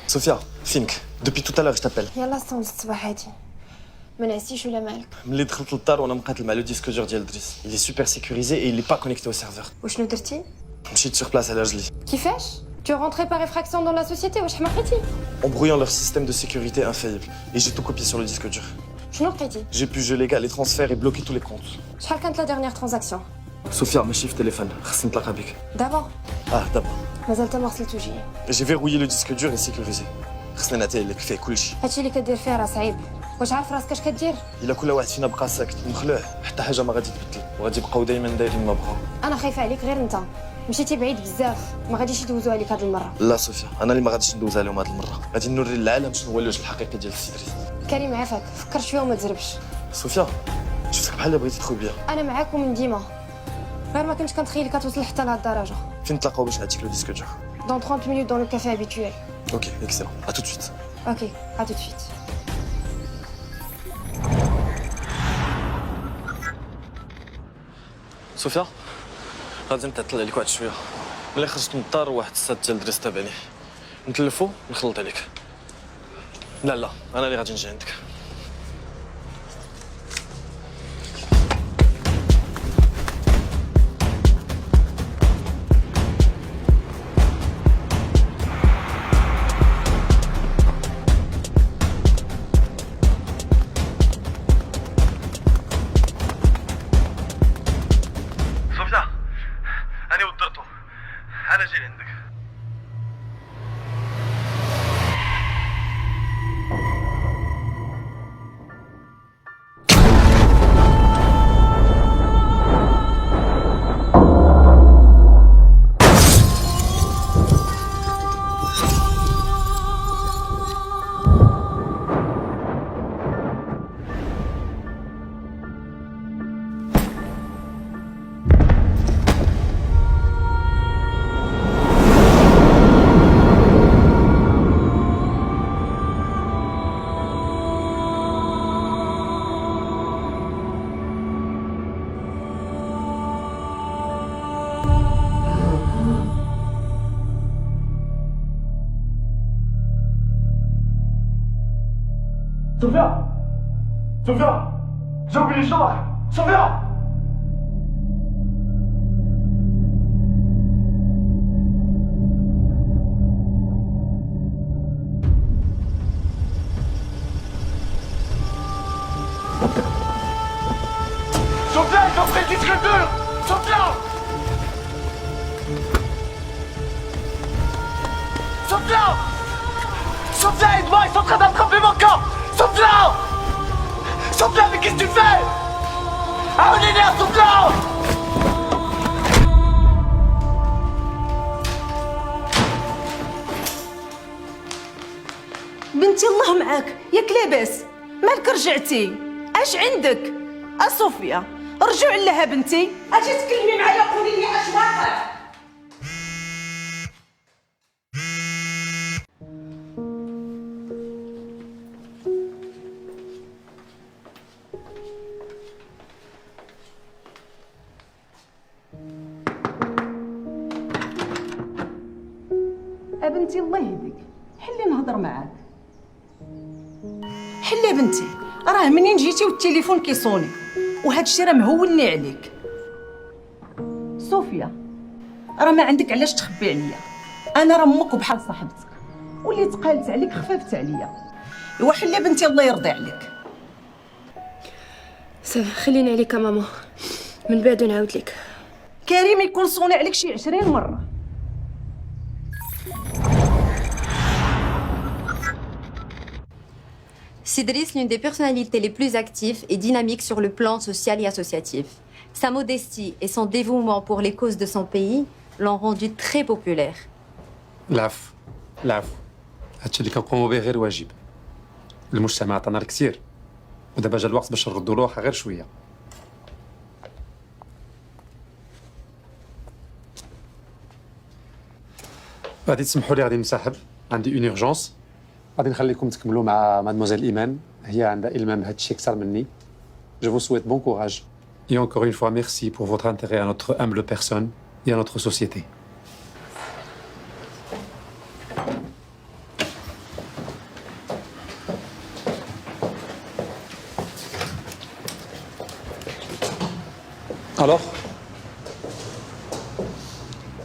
Sophia, فينك depuis tout à l'heure je t'appelle. يلا استنوز الصباح هادي ما نعسيش ولا مالك؟ ملي دخلت للدار وانا مقاتل مع لو ديسك دور ديال دريس. Il est super sécurisé et il est pas connecté au serveur. وشنو درتي؟ مشيت sur place على رجلي. كيفاش؟ Tu es rentré par effraction dans la société واش حماقيتي؟ En brouillant leur système de sécurité infaillible. Et j'ai tout copié sur le disque dur. شنو لقيتي؟ J'ai pu geler les transferts et bloquer tous les comptes. شحال كانت لا dernière transaction؟ Sophia, ماشي في تليفون. خصني نتلاقى بك. دابا دابا. مازال تا ما غسلتوش. J'ai verrouillé le disque dur et sécurisé. خصني نعطيه لك فيه كلشي. هادشي اللي كدير فيه راه صعيب. واش عارف راسك اش كدير؟ إلا كل واحد فينا بقى ساكت ومخلوع حتى حاجة ما غادي تبدل وغادي يبقاو دايما دايرين ما بغاو. انا خايفه عليك غير انت. مشيتي بعيد بزاف ما غاديش يدوزوا عليك هاد المره. لا صوفيا، انا اللي ما غاديش ندوز عليهم هاد المره. غادي نوري للعالم شنو هو الوجه الحقيقي ديال السي دريس. كريم عافاك فكر شويه وما تزربش. صوفيا، شفتك بحال اللي بغيتي تدخل بيا. انا معاك ومن ديما غير ما كنتش كنتخيلك توصل حتى لهاد الدرجه. فين نتلاقاو باش نعطيك لو ديسك دور؟ Dans 30 minutes dans le café habituel. Ok, excellent. À tout de suite. Ok, à tout de suite. صوفيا، غادي نتعطل عليك واحد شويه. ملي خرجت من الدار واحد الساد ديال دريس تابعني. نتلفو نخلط عليك. لا انا اللي غادي نجي عندك. صوفيا، أنا ودرتو. أنا جاي عندك. صوفيا! صوفيا! جاوبي لي شنو راك؟ صوفيا! صوفيا, ils ont pris le disque dur! Sophia! Sophia! Sophia, aide-moi, ils sont en train d'attraper mon corps! Sophia! Sophia, mais qu'est-ce que tu fais? Ah, on est nerf, Sophia! بنتي الله معاك ياك لاباس مالك رجعتي اش عندك صوفيا رجوع لها بنتي اجي تكلمي معايا قولي لي اش واقع بنتي الله يهديك حلي نهضر معاك حلي بنتي راه منين جيتي والتليفون كيصوني وهذا الشيء راه مهوني عليك صوفيا راه ما عندك علاش تخبي عليا انا راه امك وبحال صاحبتك واللي تقالت عليك خففت عليا ايوا حلي بنتي الله يرضي عليك خليني عليك ماما من بعد نعاود لك. كريم يكون صوني عليك شي 20 مره. Sidris, l'une des personnalités les plus actives et dynamiques sur le plan social et associatif. Sa modestie et son dévouement pour les causes de son pays l'ont rendu très populaire. العفو العفو هادشي اللي كنقوموا به غير واجب. المجتمع عطانا الكثير ودابا جا الوقت باش نردوا له واخا غير شويه. غادي تسمحوا لي غادي نسحب عندي اون اورجونس غادي نخليكم تكملوا مع مادموزيل ايمان هي عندها المام بهذا الشيء اكثر مني. Je vous souhaite bon courage. Et encore une fois, merci pour votre intérêt à notre humble personne et à notre société. Alors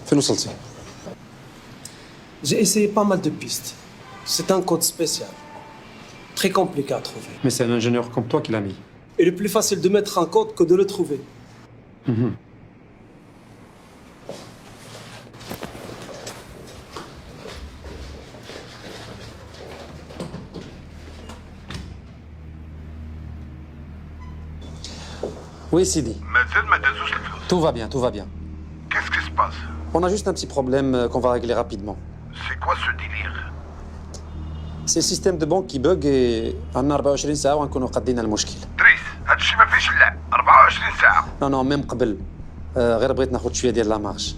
فين وصلتي؟ J'ai essayé pas mal de pistes. C'est un code spécial. Très compliqué à trouver. Mais c'est un ingénieur comme toi qui l'a mis. Il est plus facile de mettre un code que de le trouver. Oui, Sidi. مازال ما دازوش الفلوس. Tout va bien, tout va bien. Qu'est-ce qui se passe? On a juste un petit problème qu'on va régler rapidement. C'est quoi ce délire? C'est le système de banque qui bug et عندنا 24 ساعة ونكونوا قدينا المشكل. دريس هاد الشيء ما فيهش اللعب 24 ساعة. نو ميم قبل غير بغيت ناخذ شوية ديال لا مارج.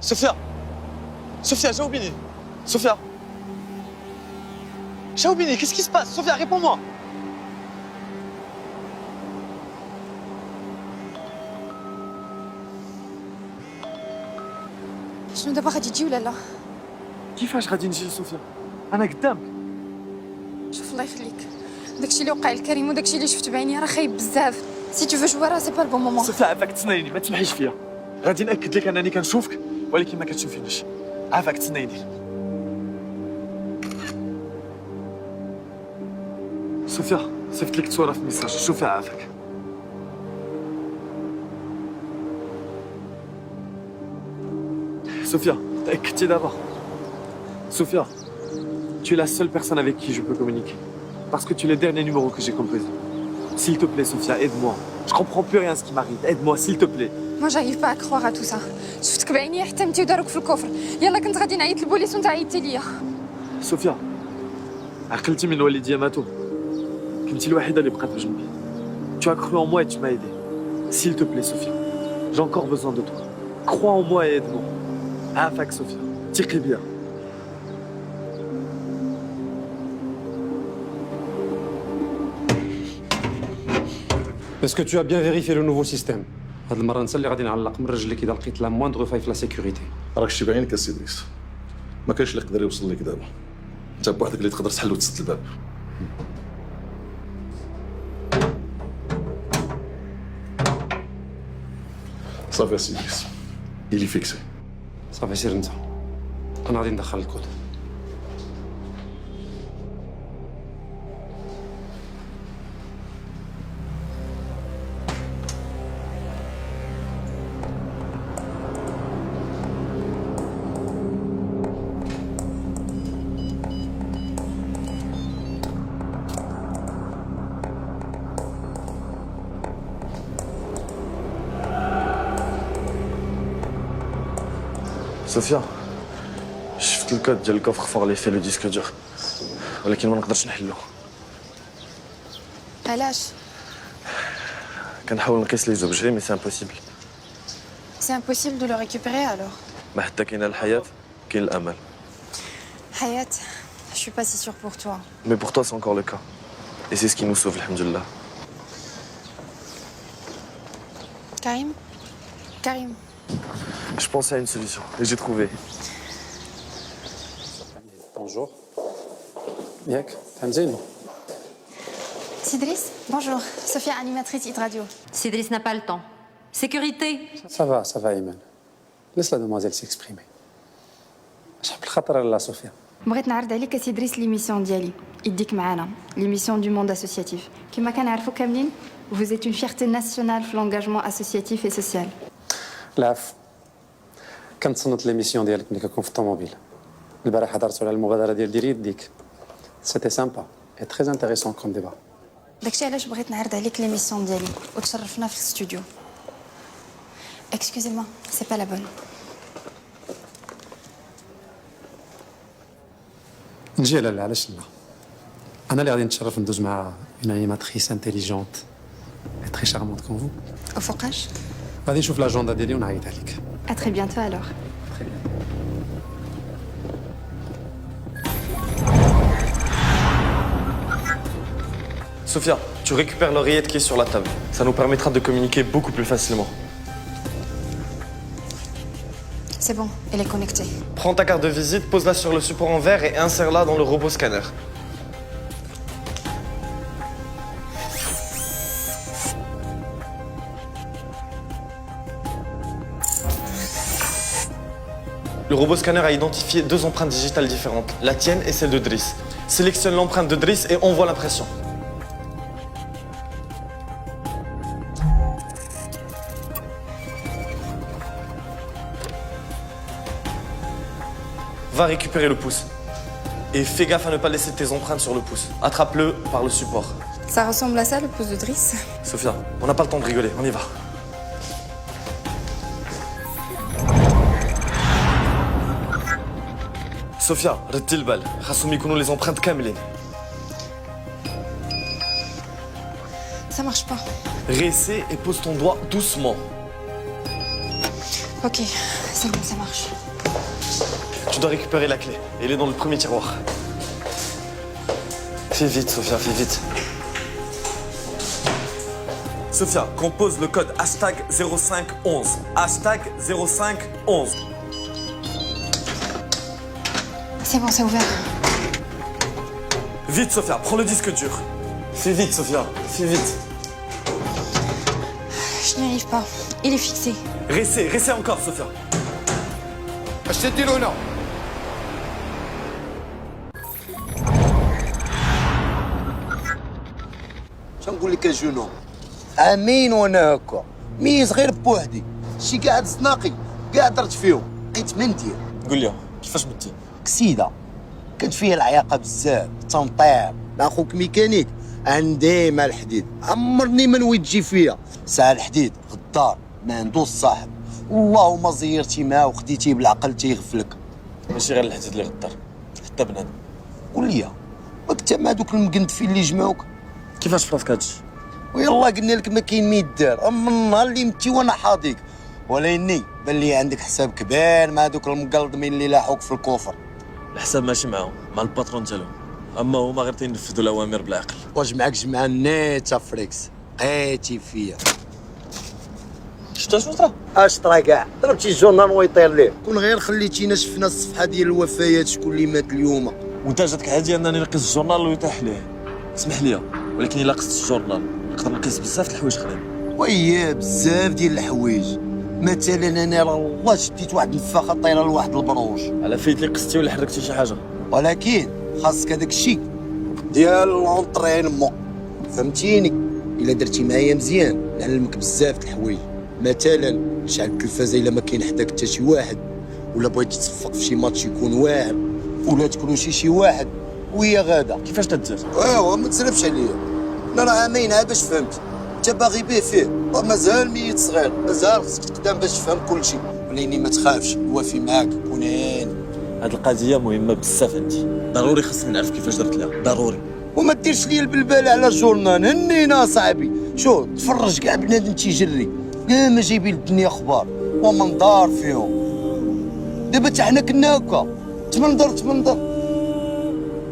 Sophia Sophia, Jaoubini Sophia Jaoubini, qu'est-ce qui se passe? Sophia, réponds-moi. شنو دابا غادي تجي ولا لا؟ كيفاش غادي نجي صوفيا؟ انا قدامك. شوف الله يخليك، داكشي اللي وقع لكريم وداكشي اللي شفت بعيني راه خايب بزاف. سي تو فو جوي راه سي با البون مومون. صوفيا عافاك تسنايني، ما تسمحيش فيا. غادي ناكد لك انني كنشوفك ولكن ما كتشوفينيش. عافاك تسنايني. صوفيا صيفط لك صورة في ميساج، شوفها عافاك. Sophia, t'as d'abord. Sophia, tu es la seule personne avec qui je peux communiquer. Parce que tu es le dernier numéro que j'ai composé. S'il te plaît, Sophia, aide-moi. Je comprends plus rien à ce qui m'arrive. Aide-moi, s'il te plaît. ما جايف با كخوار ا تو سا. شفتك بعيني حتى انت وداروك في الكفر. يلا كنت غادي نعيط للبوليس وانت عيطتي ليا. Sophia, عقلتي من والديا ماتوا. كنتي الوحيدة اللي بقات بجنبي. Tu as cru en moi et tu m'as aidé. S'il te plaît, Sophia, j'ai encore besoin de toi. Crois en moi et aide-moi. عافاك Sophia, تيقي بيا. Est-ce que tu as bien vérifié le nouveau système? هاد المرة نسى اللي غادي نعلق من رجلك إذا لقيت لا موindre faille في لا sécurité. راك شتي بعينك السي دريس. ما كاينش اللي يقدر يوصل لك دابا. انت بوحدك اللي تقدر تحل وتسد الباب. صافي السي دريس. إلي فيكسي. صافي سير انت. أنا غادي ندخل الكود. صوفيا شفت الكود ديال الكوفر فور لي في لو ديسك دور ولكن ما نقدرش نحلو. علاش؟ كنحاول نقيس لي زوبجي مي سي امبوسيبل. سي امبوسيبل دو لو ريكوبيري الوغ. ما حتى كاينه الحياة كاين الأمل. حياة، je suis pas si sûre pour toi. Mais pour toi c'est encore le cas. Et c'est ce qui nous sauve, alhamdoulilah. Karim Karim. Je pensais à une solution et j'ai trouvé. Bonjour. ياك فهمتيني؟ Sidris, bonjour. Sophia, animatrice Hit Radio. Cédric n'a pas le temps. Sécurité. Ça va Iman. Laisse la demoiselle s'exprimer. شحال بالخطر لا صوفيا. بغيت نعرض عليك سيدريس ليميسيون ديالي يديك معانا ليميسيون دو موند اسوسياتيف كما كنعرفوا كاملين vous êtes une fierté nationale في l'engagement associatif et social. العفو. كنت صنت ليميسيون ديالك ملي كنكون في الطوموبيل. البارح هضرتوا على المبادرة ديال ديري يديك. C'était sympa et très intéressant comme débat. داكشي علاش بغيت نعرض عليك ليميسيون ديالي وتشرفنا في الاستوديو. Excusez-moi, c'est pas la bonne. نجي لالا علاش لا؟ أنا اللي غادي نتشرف ندوز مع une animatrice intelligente et très charmante comme vous. وفوقاش؟ غادي نشوف لاجوندا ديالي ونعيط عليك. À très bientôt alors. Très bien. Sophia, tu récupères l'oreillette qui est sur la table. Ça nous permettra de communiquer beaucoup plus facilement. C'est bon, elle est connectée. Prends ta carte de visite, pose-la sur le support en verre et insère-la dans le robot scanner. Le robot scanner a identifié 2 empreintes digitales différentes, la tienne et celle de Driss. Sélectionne l'empreinte de Driss et envoie l'impression. Va récupérer le pouce. Et fais gaffe à ne pas laisser tes empreintes sur le pouce. Attrape-le par le support. Ça ressemble à ça, le pouce de Driss? Sophia, on n'a pas le temps de rigoler, on y va. Sophia, ردي البال، خاصهم يكونوا les empreintes كاملين. Ça marche pas. Réessaie et pose ton doigt doucement. Ok, c'est bon, ça marche. Tu dois récupérer la clé. Elle est dans le premier tiroir. Fais vite, Sophia, fais vite. Sophia, compose le code hashtag 0511. Hashtag 0511. C'est bon, c'est ouvert. Vite, Sophia, prends le disque dur. Fais vite, Sophia, fais vite. Je n'y arrive pas. Il est fixé. Réessaie encore, Sophia. اش تديروا هنا؟ شنقول لك اجونو امين وانا هكا ميز غير بوحدي شي قاعد زناقي قاعد درت فيهم لقيت من ندير قول لي كيفاش بدي؟ كسيده كانت فيها العياقه بزاف تنطير مع خوك ميكانيك عندي مع الحديد عمرني ما نويت تجي فيا ساعه الحديد غدار ما عندوش صاحب والله ما زيرتي معاه وخديتيه بالعقل تيغفلك ماشي غير الحديد اللي غدار حتى بنادم. قول لي وقت مع دوك المقندفين اللي جمعوك كيفاش في راسك هادشي؟ ويلا قلنا لك ما كاين ما يدار من النهار اللي متي وانا حاضيك ولكني بان لي عندك حساب كبير مع دوك المقلضمين اللي لاحوك في الكفر. الحساب ماشي معاهم مع الباترون ديالهم، اما هما غير تينفذوا الاوامر بالعقل. واش معاك جمع نيتا فريكس لقيتي فيا شتا شنو طرا؟ اش طرا كاع ضربتي الجورنال ويطير ليه كون غير خليتينا شفنا الصفحه ديال الوفيات شكون اللي مات اليوم وانت جاتك عادي انني نقيس الجورنال ويطيح ليه. اسمح لي ولكن الا قست الجورنال نقدر نقيس بزاف د الحوايج اخرين. وياه بزاف ديال الحوايج مثلا انا راه والله شديت واحد النفاخه طايره لواحد البروج على فايت لي قستي ولا حركتي شي حاجه. ولكن خاصك هذاك الشيء ديال لونطرينمون فهمتيني الا درتي معايا مزيان نعلمك بزاف د الحوايج مثلا شعل التلفازه الا ما كاين حداك حتى شي واحد ولا بغيتي تصفق في شي ماتش يكون واعر ولا تكونوا شي واحد وهي غاده كيفاش تدير؟ ايوا ما تسرفش عليا انا راه عامين عا باش فهمت انت باغي به فيه مازال ميت صغير مازال خصك تقدام باش تفهم كل شيء وليني ما تخافش الوفي معاك كون هاني. هاد القضيه مهمه بزاف عندي ضروري خصني نعرف كيفاش درت لها ضروري. وما ديرش ليا البلبال على الجورنال هنينا صاحبي شوف تفرج كاع بنادم تيجري كاع ما جايبين الدنيا اخبار ومنظار فيهم دابا حتى حنا كنا هكا تمنظر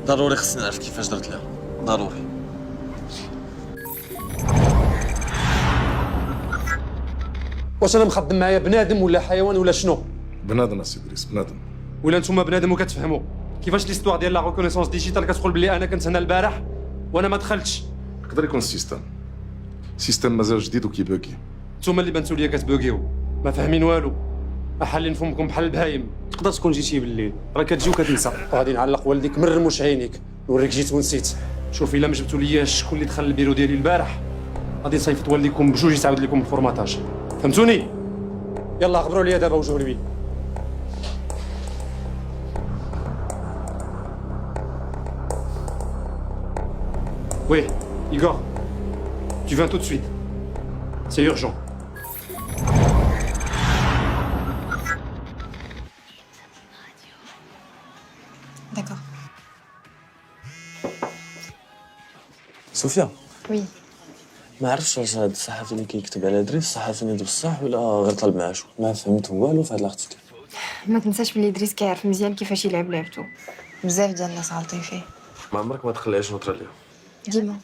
ضروري خصني نعرف كيفاش درت لها ضروري. واش انا مخدم معايا بنادم ولا حيوان ولا شنو؟ بنادم اسي ادريس بنادم. ولا نتوما بنادم وكتفهموا كيفاش ليستوار ديال لا ريكونيسونس ديجيتال كتقول بلي انا كنت هنا البارح وانا ما دخلتش؟ يقدر يكون سيستم مازال جديد وكيباكي. نتوما اللي بانتو ليا كتبوكيو ما فاهمين والو حالين فمكم بحال البهايم. تقدر تكون جيتي بالليل راه كتجي وكتنسى. غادي نعلق والديك من رموش عينيك نوريك جيت ونسيت. شوف الا ما جبتوا لياش شكون اللي دخل البيرو ديالي البارح غادي نصيفط والديكم بجوج يتعاود لكم الفورماتاج فهمتوني؟ يلا خبروا لي دابا وجهوا لي. Oui, Igor, tu viens tout de suite. C'est urgent. D'accord. صوفيا Oui. ما عرفتش واش هاد الصحفي اللي كيكتب على دريس صحفي نيد بصح ولا غير طالب معاشو. ما فهمت والو في هاد لاختيك. ما تنساش بلي دريس كيعرف مزيان كيفاش يلعب لعبتو بزاف ديال الناس غالطين فيه ما عمرك ما تخليهاش نطرى ليها. ديما.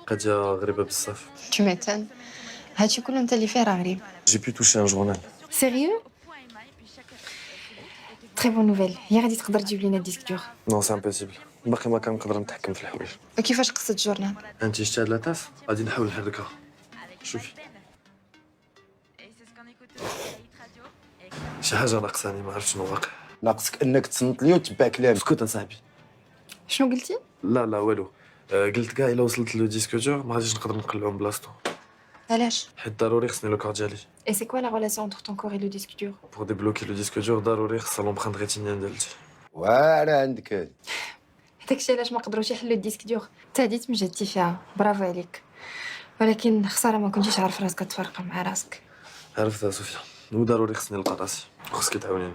قضيه غريبه بزاف. Tu m'étonnes. هادشي كله انت اللي فيه راه غريب. جي بي توشي ان جورنال. Sérieux? Très bonne nouvelle. هي غادي تقدر تجيب لينا الديسك دور. نو سي امبوسيبل باقي ما كنقدر نتحكم في الحوايج. وكيفاش قصة الجورنال؟ انت شتي هاد لاطاف غادي نحاول نحركها. شوفي شي حاجه ناقصاني ما عرفتش شنو واقع. ناقصك انك تصنت لي وتتبع كلامي. اسكت اصاحبي. شنو قلتي؟ لا والو. قلت كاع الا وصلت لو ديسك دور ما غاديش نقدر نقلعو من بلاصتو، علاش؟ حيت ضروري خصني لو كار ديالي. Et c'est quoi la relation entre ton corps et le disque dur? بور ديبلوكي لو ديسك دور ضروري خصها لومبرانت ريتينيان ديالتي. واعره عندك هادي. داكشي علاش ما قدروش يحلوا الديسك دور. انت هادي مجهدتي فيها، برافو عليك. ولكن خساره ما كنتيش عارف راسك تفرق مع راسك. عرفتها صوفيا، وضروري خصني نلقى راسي، خصك تعاونيني.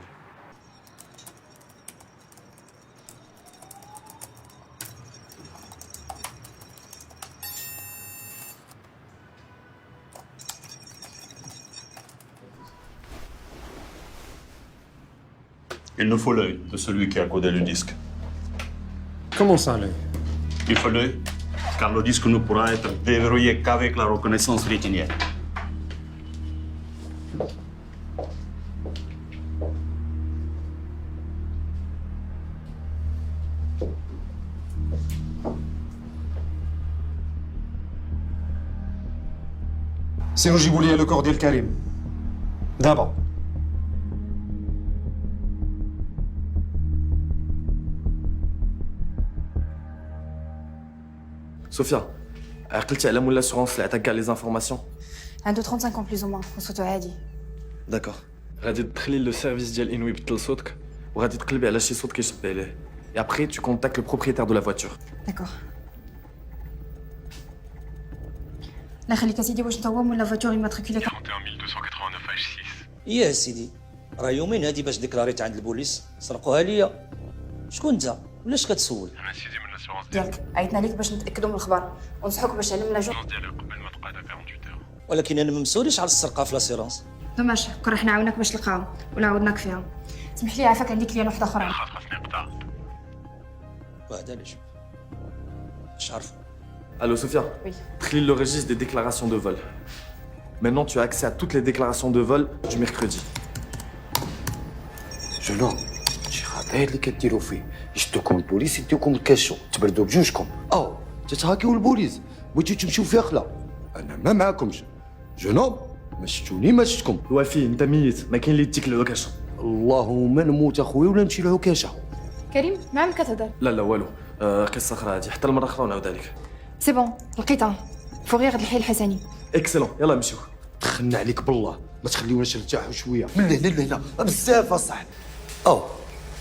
Il nous faut l'œil de celui qui a codé le disque. Comment ça, l'œil? Il faut l'œil, car le disque ne pourra être déverrouillé qu'avec la reconnaissance rétinienne. سينجيبوا لي لو كور ديال كريم دابا. صوفيا، عقلتي على مولا سورونس اللي عطاك كاع لي زانفورماسيون؟ عنده 35 ans plus ou moins وصوته عادي. داكور. غادي تدخلي لو سيرفيس ديال انوي يبدل صوتك وغادي تقلبي على شي صوت كيشبه ليه. Et après, tu contactes le propriétaire de la voiture. D'accord. لا خليك اسيدي واش انت هو ولا فاتور immatriculée 41289 H6. يا سيدي راه يومين هادي باش ديكلاريت عند البوليس سرقوها ليا. شكون انت ولاش كتسول؟ انا سيدي من الاسيرونس ديالك عيطنا ليك باش نتاكدوا من الخبر ونصحوك باش علم لاجون ديالي قبل ما تقعد 48 ولكن انا ما مسوليش على السرقه في لاسيرونس. دوماج كون راح نعاونك باش تلقاهم ولا عاودناك فيها. سمح لي عافاك عندي كليان وحده اخرى. خاصني نقطع. وهذا علاش اش عرفوا. Allô Sophia? Oui. Trie le registre des déclarations de vol. Maintenant, tu as accès à toutes les déclarations de vol du mercredi. jeune homme شي خطير اللي كديروا فيه. يشدوكم البوليس يديوكم الكاشو تبردوا بجوجكم. تتهاكيو البوليس بغيتو تمشيو في خلا. انا ما معاكمش. jeune homme ما شفتوني ما شفتكم. وفي انت ميت، ما كاين اللي يديك العكاشه. اللهم نموت اخويا ولا نمشي لعكاشه. كريم ما عمرك كتهضر. لا والو. قصه اخرى هادي، حتى المره اخرى ونعاودها لك. سي بون لقيتها. فوغيغ الحي الحسني. اكسلون، يلا نمشيو. دخلنا عليك بالله ما تخليوناش نرتاحوا شويه. من هنا لهنا بزاف اصاحبي.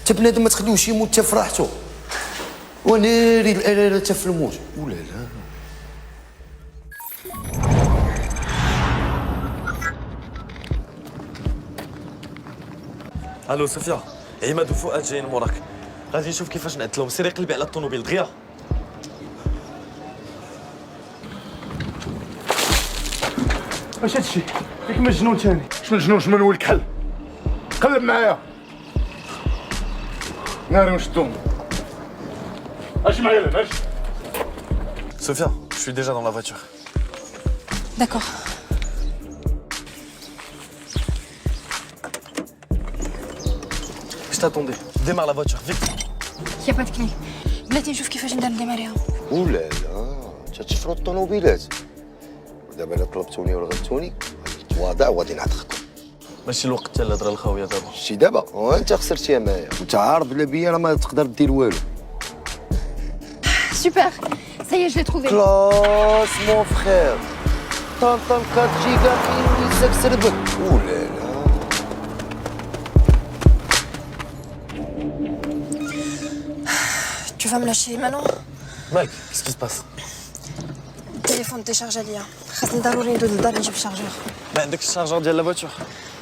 انت بنادم ما تخليوش يموت حتى في راحته. وناري الاراره حتى في الموت. ولا لا الو صوفيا، عماد وفؤاد جايين موراك. غادي نشوف كيفاش نعدلهم. سيري قلبي على الطوموبيل دغيا. اش هادشي؟ ياك مجنون تاني. شنو الجنون شنو نولك حل؟ قلب معايا. ناري ونشدهم. اش معايا لهنا اش؟ Sophia, je suis déjà dans la voiture. D'accord. Je t'attendais. Démarre la voiture, vite. يا با كلي. بلاتي نشوف كيفاش ندير نديماريها. ولا لا تتشفروا الطوموبيلات. دابا الا طلبتوني ولا غلبتوني تواضع وغادي نعتقكم. ماشي الوقت ديال الهضره الخاويه دابا. شتي دابا وانت خسرتيها معايا وانت عارف بلا بيا راه ما تقدر دير والو. Super. Ça y est, je l'ai trouvé. كلاس مون فخير. طنطن 4 جيجا كاين يسك سربك. ولا لا Tu vas me lâcher maintenant? Mike, qu'est-ce qui se passe? التليفون ديشارجا ليا. خاصني ضروري ندوز للدار نجيب شارجور. ما عندكش الشارجور ديال لا فواتور؟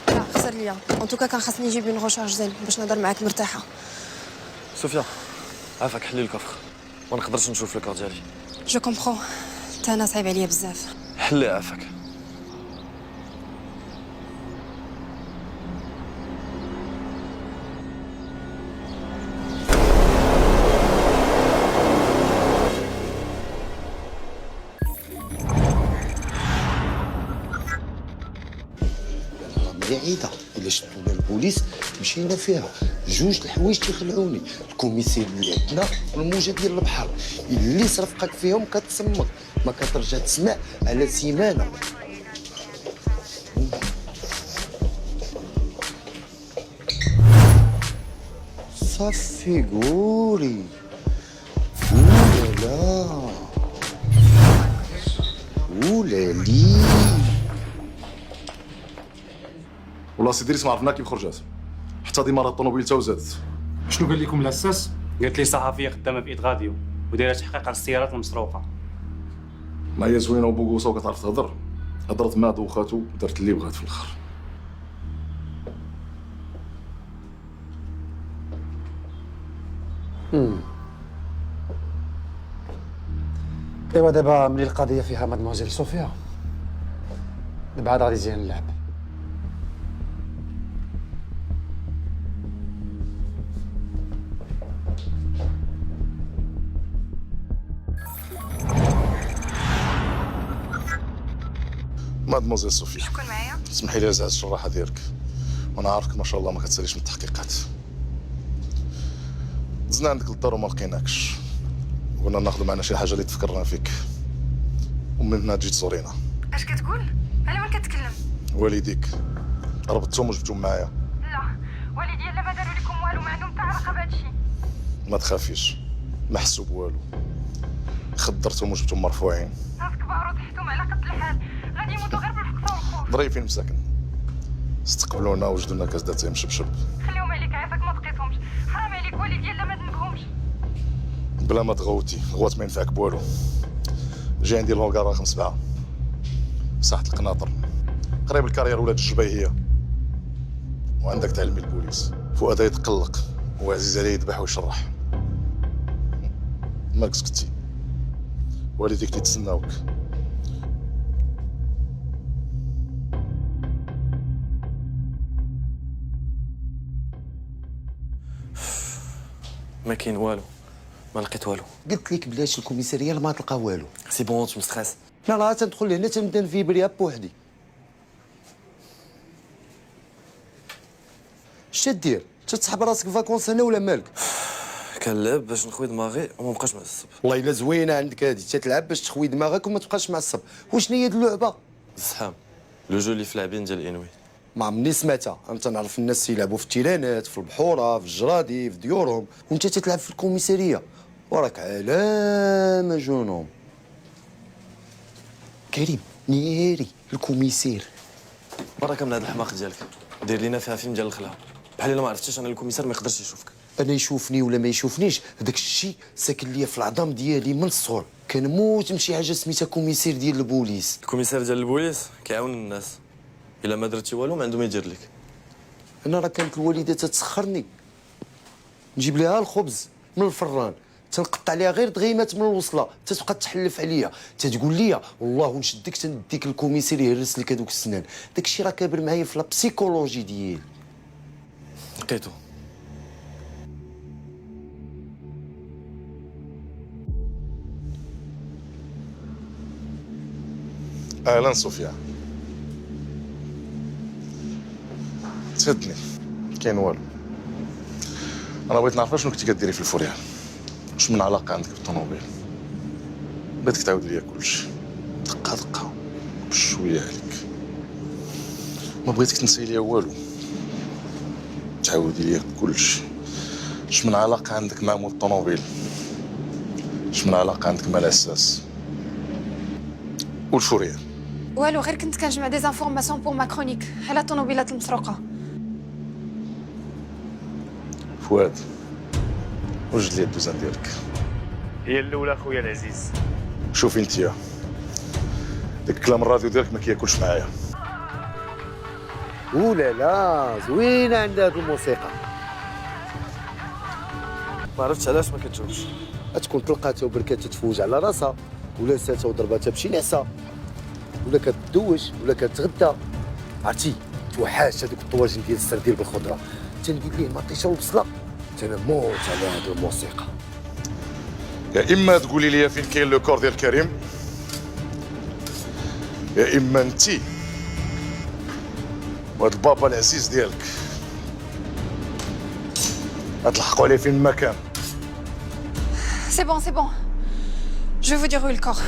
لا خسر ليا. ان توكا كان خاصني نجيب اون روشارج زين باش نهضر معاك مرتاحه. صوفيا، عافاك حلي الكفر. ما نقدرش نشوف الكار ديالي. جو كومبرون. تا انا صعيب عليا بزاف. حلي عافاك. بعيده الا شدونا البوليس مشينا فيها. جوج الحوايج تيخلعوني. الكوميسير اللي عندنا والموجه ديال البحر اللي صرفقك فيهم كتصمك ما كترجع تسمع على سيمانه. صافي قولي. لا ولا لي. والله سي دريس ما عرفنا كيف خرجات، حتى ديمارة الطوموبيل تا وزادت. شنو قال لكم الاساس؟ قالت لي صحفيه خدامه في غاديو ودايره تحقيق على السيارات المسروقه. ما هي زوينه وبوغوسه وكتعرف تهضر، هضرت مع دوخاتو ودارت اللي بغات في الاخر. ايوا دابا ملي القضيه فيها مادموزيل صوفيا دابا عاد غادي يزين اللعب. مادموزيل صوفيا، شكون معايا؟ اسمحي لي ازعج الشراحه ديالك، وانا عارفك ما شاء الله ما كتساليش من التحقيقات. دزنا عندك للدار وما لقيناكش، قلنا ناخذ معنا شي حاجه اللي تفكرنا فيك، ومن هنا تجي تزورينا. اش كتقول؟ على من كتكلم؟ والديك ربطتهم وجبتهم معايا. لا والدي لا ما داروا لكم والو، ما عندهم حتى علاقه بهذا الشيء. ما تخافيش، ما حسوا بوالو، خدرتهم وجبتهم مرفوعين. ناس كبار وتحتهم على قد الحال، غادي يموتوا غير بالفقصه والخوف. ظريفين مساكن، استقبلونا وجدوا لنا كاس داتاي مشبشب. خليهم عليك، عافاك ما تقيتهمش، حرام عليك والدي لا ما ذنبهمش. بلا ما تغوتي، غوات ما ينفعك بوالو. جاي عندي الهونكار رقم 7 ساحة القناطر، قريب الكارير ولاد الجبيهية، وعندك تعلمي البوليس. فؤاد يتقلق وعزيز عليه يذبح ويشرح. مالك سكتي، والديك تيتسناوك. ما كاين والو، ما لقيت والو. قلت لك بلاش الكوميساريه ما تلقى والو. سي بون تمستريس. لا تندخل لهنا تنبدا نفيبريها بوحدي. اش تدير؟ تتسحب راسك فاكونس هنا ولا مالك؟ كنلعب باش نخوي دماغي وما نبقاش معصب. والله الا زوينه عندك هذه، تتلعب باش تخوي دماغك وما تبقاش معصب. وشنو هي هاد اللعبه؟ الزحام، لو جو اللي في لاعبين ديال انوي. ما عمرني سمعتها، انا تنعرف الناس يلعبوا في التيرانات، في البحوره، في الجرادي، في ديورهم، وانت تتلعب في الكوميساريه. وراك علامه جونوم. كريم نيري الكوميسير. برك من هذا الحماق ديالك، دير لينا فيها فيلم ديال الخلعه، بحال الا ما عرفتيش انا الكوميسار ما يقدرش يشوفك. انا يشوفني ولا ما يشوفنيش، هذاك الشيء ساكن ليا في العظام ديالي من الصغر. كنموت نمشي حاجه سميتها كوميسير ديال البوليس. الكوميسار ديال البوليس كيعاون الناس، الا ما درتي والو ما عنده ما يدير لك. انا راه كانت الوالده تتسخرني، نجيب لها الخبز من الفران، تنقطع عليها غير دغيمات من الوصله، تتبقى تحلف عليا، تتقول لي والله نشدك تنديك الكوميسير يهرس لك هذوك السنان. داك الشيء راه كابر معايا في لا بسيكولوجي ديالي. لقيتو. اهلا صوفيا، تفدني. كاين والو، انا بغيت نعرف شنو كنتي كديري في الفوريال، واش من علاقه عندك بالطوموبيل. بغيتك تعاود ليا كلشي دقه دقه بشويه عليك، ما بغيتك تنسي ليا والو، تعاودي ليا كلشي. اش من علاقه عندك مع مول الطوموبيل، اش من علاقه عندك مع الاساس والفوريال. والو، غير كنت كنجمع دي زانفورماسيون بور ما كرونيك على الطوموبيلات المسروقه. فؤاد، وجد لي الدوزان ديالك. هي الاولى خويا العزيز. شوفي انتيا، داك كلام الراديو ديالك ما كياكلش معايا. ولا لا زوينه عندها هاد الموسيقى. ما عرفتش علاش ما كتجاوبش. تكون تلقاتها وبركات تتفوج على راسها، ولا نساتها وضرباتها بشي نعسه، ولا كتدوش ولا كتغدى. عرفتي توحاش هذوك الطواجن ديال السردين بالخضره، تندير ليه مطيشه وبصله، تنموت على هاد الموسيقى. يا اما تقولي لي فين كاين لو كور ديال كريم، يا اما انتي وهاد البابا العزيز ديالك غتلحقوا عليه فين ما كان. C'est bon. Je vais vous dire où est le corps.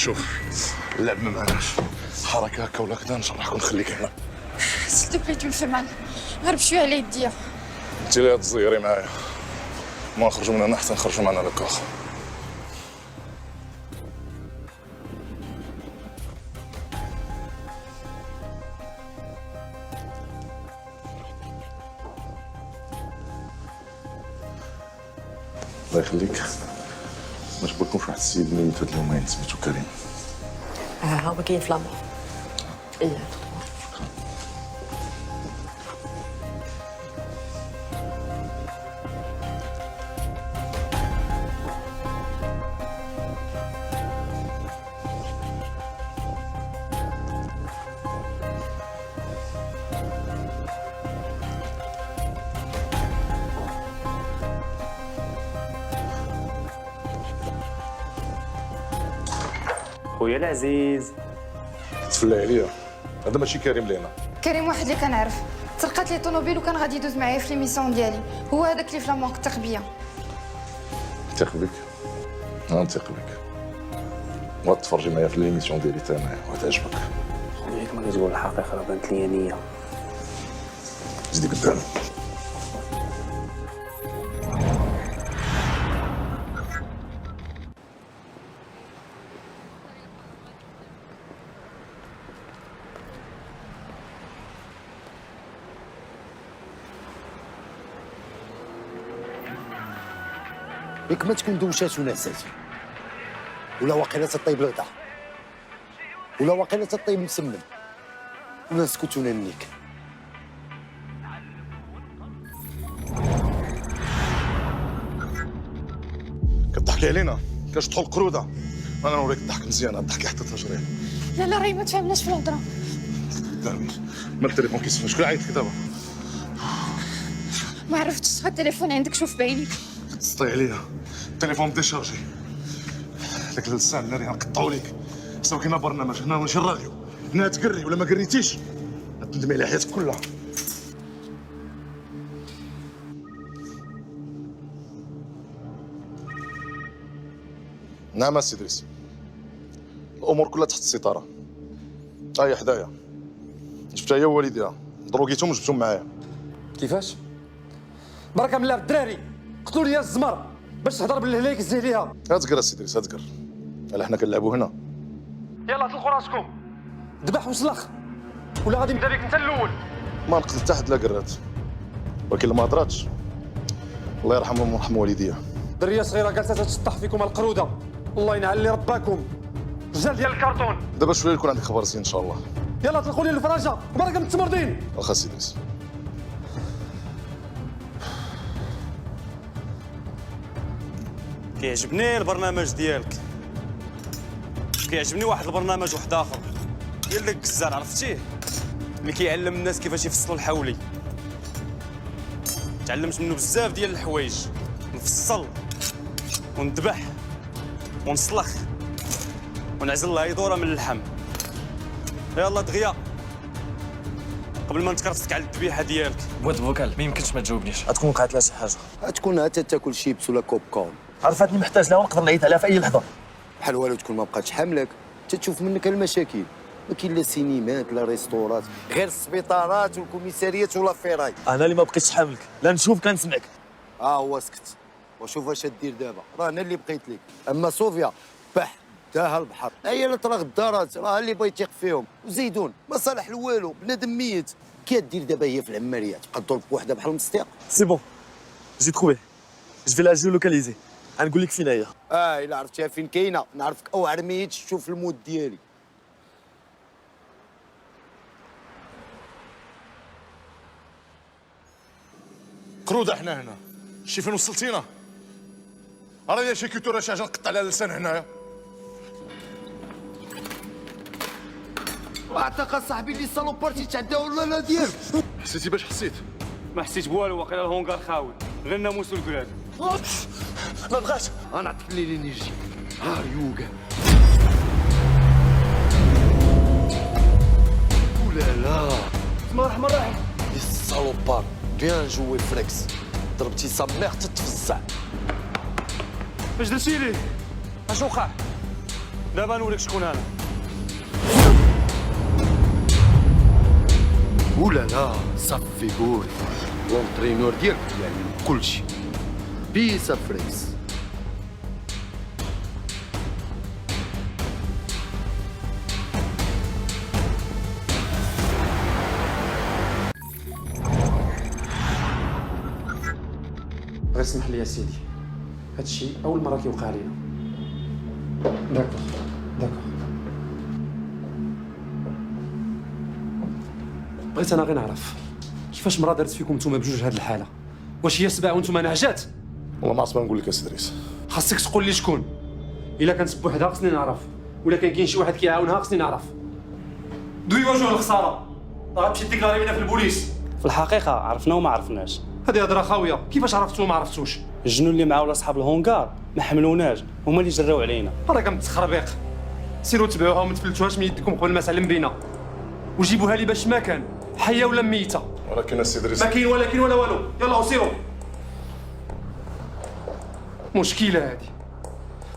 شوف اللعب ما معناش حركه هكا ولا كذا نشرحك ونخليك هنا. S'il te plaît, tu le fais mal. هرب شويه على يديا. انت اللي تزيري معايا، ما نخرجوا من هنا حتى نخرجوا معنا لكاخ. الله يخليك، ما جبركمش واحد السيد ميت هاد اليومين سميتو كريم. ها هو كاين فلاما. إيه. خويا العزيز تفلى عليا، هذا ماشي كريم لينا. كريم واحد اللي كنعرف، سرقات لي طوموبيل وكان غادي يدوز معايا في ليميسيون ديالي، هو هذاك اللي في لامونك الثق بيا. نثق بك، نثق بك، وتفرجي معايا في ليميسيون ديالي حتى انايا وتعجبك. خويا كما كتقول الحقيقه راه بانت ليا نيه. زيدي قدامي. ياك ما تكون دوشات ونعسات، ولا واقيلا تطيب الغدا، ولا واقيلا تطيب مسمن، ولا نسكت وننيك. كتضحكي علينا، كاش تدخل قروده، انا نوريك الضحك مزيان، الضحكي حتى تجري. لا لا راهي ما تفهمناش في الهضره. قدامي، ما التليفون كيسمع، شكون عيط لك دابا؟ ما عرفتش شحال التليفون عندك، شوف بعينيك. تسطي عليا، التليفون ديشارجي. داك اللسان اللي راه نقطعو ليك، سوا كاين برنامج هنا ماشي الراديو، هنا تقري ولا ما قريتيش غتندمي على حياتك كلها. نعم السي ادريس، الامور كلها تحت السيطره. هي حدايا، جبتها هي ووالديها، دروكيتهم وجبتهم معايا. كيفاش؟ بركه من الله الدراري، قتلوا لي الزمر باش تهضر بالهلاك زيه ليها. هاتقر السي ادريس هاتقر، على حنا كنلعبوا هنا. يلا طلقوا راسكم، ذبح وسلخ ولا غادي نبدا بك انت الاول. ما نقتل حتى حد لا قرات، ولكن ما هضراتش الله يرحمهم ويرحم والديها. دريه صغيره جالسه تشطح فيكم القروده، الله ينعل لي رباكم رجال ديال الكرتون. دابا شويه يكون عندك خبر زين ان شاء الله. يلا طلقوا لي الفراجه وبركه من التمرضين. واخا السي ادريس. كيعجبني البرنامج ديالك، كيعجبني واحد البرنامج واحد اخر ديال داك الجزار، عرفتيه؟ اللي كيعلم الناس كيفاش يفصلوا الحولي. تعلمت منه بزاف ديال الحوايج، نفصل وندبح ونسلخ ونعزل الهيدوره من اللحم. يلا دغيا قبل ما نتكرفسك على الذبيحه ديالك. بواد فوكال ما يمكنش ما تجاوبنيش. غتكون وقعت لها شي حاجه، غتكون حتى تاكل شيبس ولا كوب كون. عرفتني محتاج لها ونقدر نعيط عليها في اي لحظه. بحال والو تكون ما بقاتش حاملك، تتشوف منك المشاكل. ما كاين لا سينيمات لا ريستورات، غير السبيطارات والكوميساريات ولا فيراي. انا اللي ما بقيتش حاملك، لا نشوف كان نسمعك. هو سكت وشوف اش دير دابا، راه انا اللي بقيت لك. اما صوفيا بح داها البحر، هي اللي طرا غدارات، راه اللي بغا يثيق فيهم. وزيدون ما صالح لوالو، بنادم ميت. كي دير دابا هي في العماريه تبقى تضرب بوحده بحال المستيق. سي بون جي تروفي، جو في لا جيولوكاليزي، غنقول لك فين هي. الا عرفتيها فين كاينه نعرفك اوعر ميت تشوف المود ديالي. قروده حنا هنا، شتي فين وصلتينا؟ راه شي كيتو شي حاجه نقطع على اللسان هنايا. اعتقد صاحبي اللي الصالوبارتي تعداو ولا لا ديالو. حسيتي باش حسيت؟ ما حسيت بوالو، واقيلا الهونغار خاوي، غير الناموس والكراد. ما بغاش. غنعطيك الليل نيجي. ها يوغا. ولا لا. بسم الله الرحمن الرحيم. الصالوبار بيان جوي فريكس، ضربتي سا ميغ تتفزع. اش درتي ليه؟ اش وقع؟ دابا نوريك شكون انا. ولا لا صفي قول لونترينور ديالك يعني كلشي بيس فريكس. غير سمح لي يا سيدي، هادشي اول مره كيوقع لينا. داكوغ داكوغ. بغيت انا غير نعرف كيفاش مرا دارت فيكم نتوما بجوج هاد الحاله؟ واش هي سبعه وانتوما نعجات؟ والله ما عرفت ما نقول لك اسي ادريس. خاصك تقول لي شكون. الا كانت بوحدها خصني نعرف، ولا كان كاين شي واحد كيعاونها خصني نعرف. دوي وجه الخساره، راه تمشي ديكلاري بينا في البوليس. في الحقيقه عرفنا وما عرفناش. هذه هضره خاويه، كيفاش عرفتو وما عرفتوش؟ الجنون اللي معاه ولا صحاب الهونغار ما حملوناش، هما اللي جراو علينا. راكم متخربيق، سيروا تبعوها وما تفلتوهاش من يدكم قبل ما تعلم بينا، وجيبوها لي باش ما كان حيه ولا ميته. ولكن السي ادريس ما كاين ولكن ولا والو، يلا سيروا. مشكله هذه،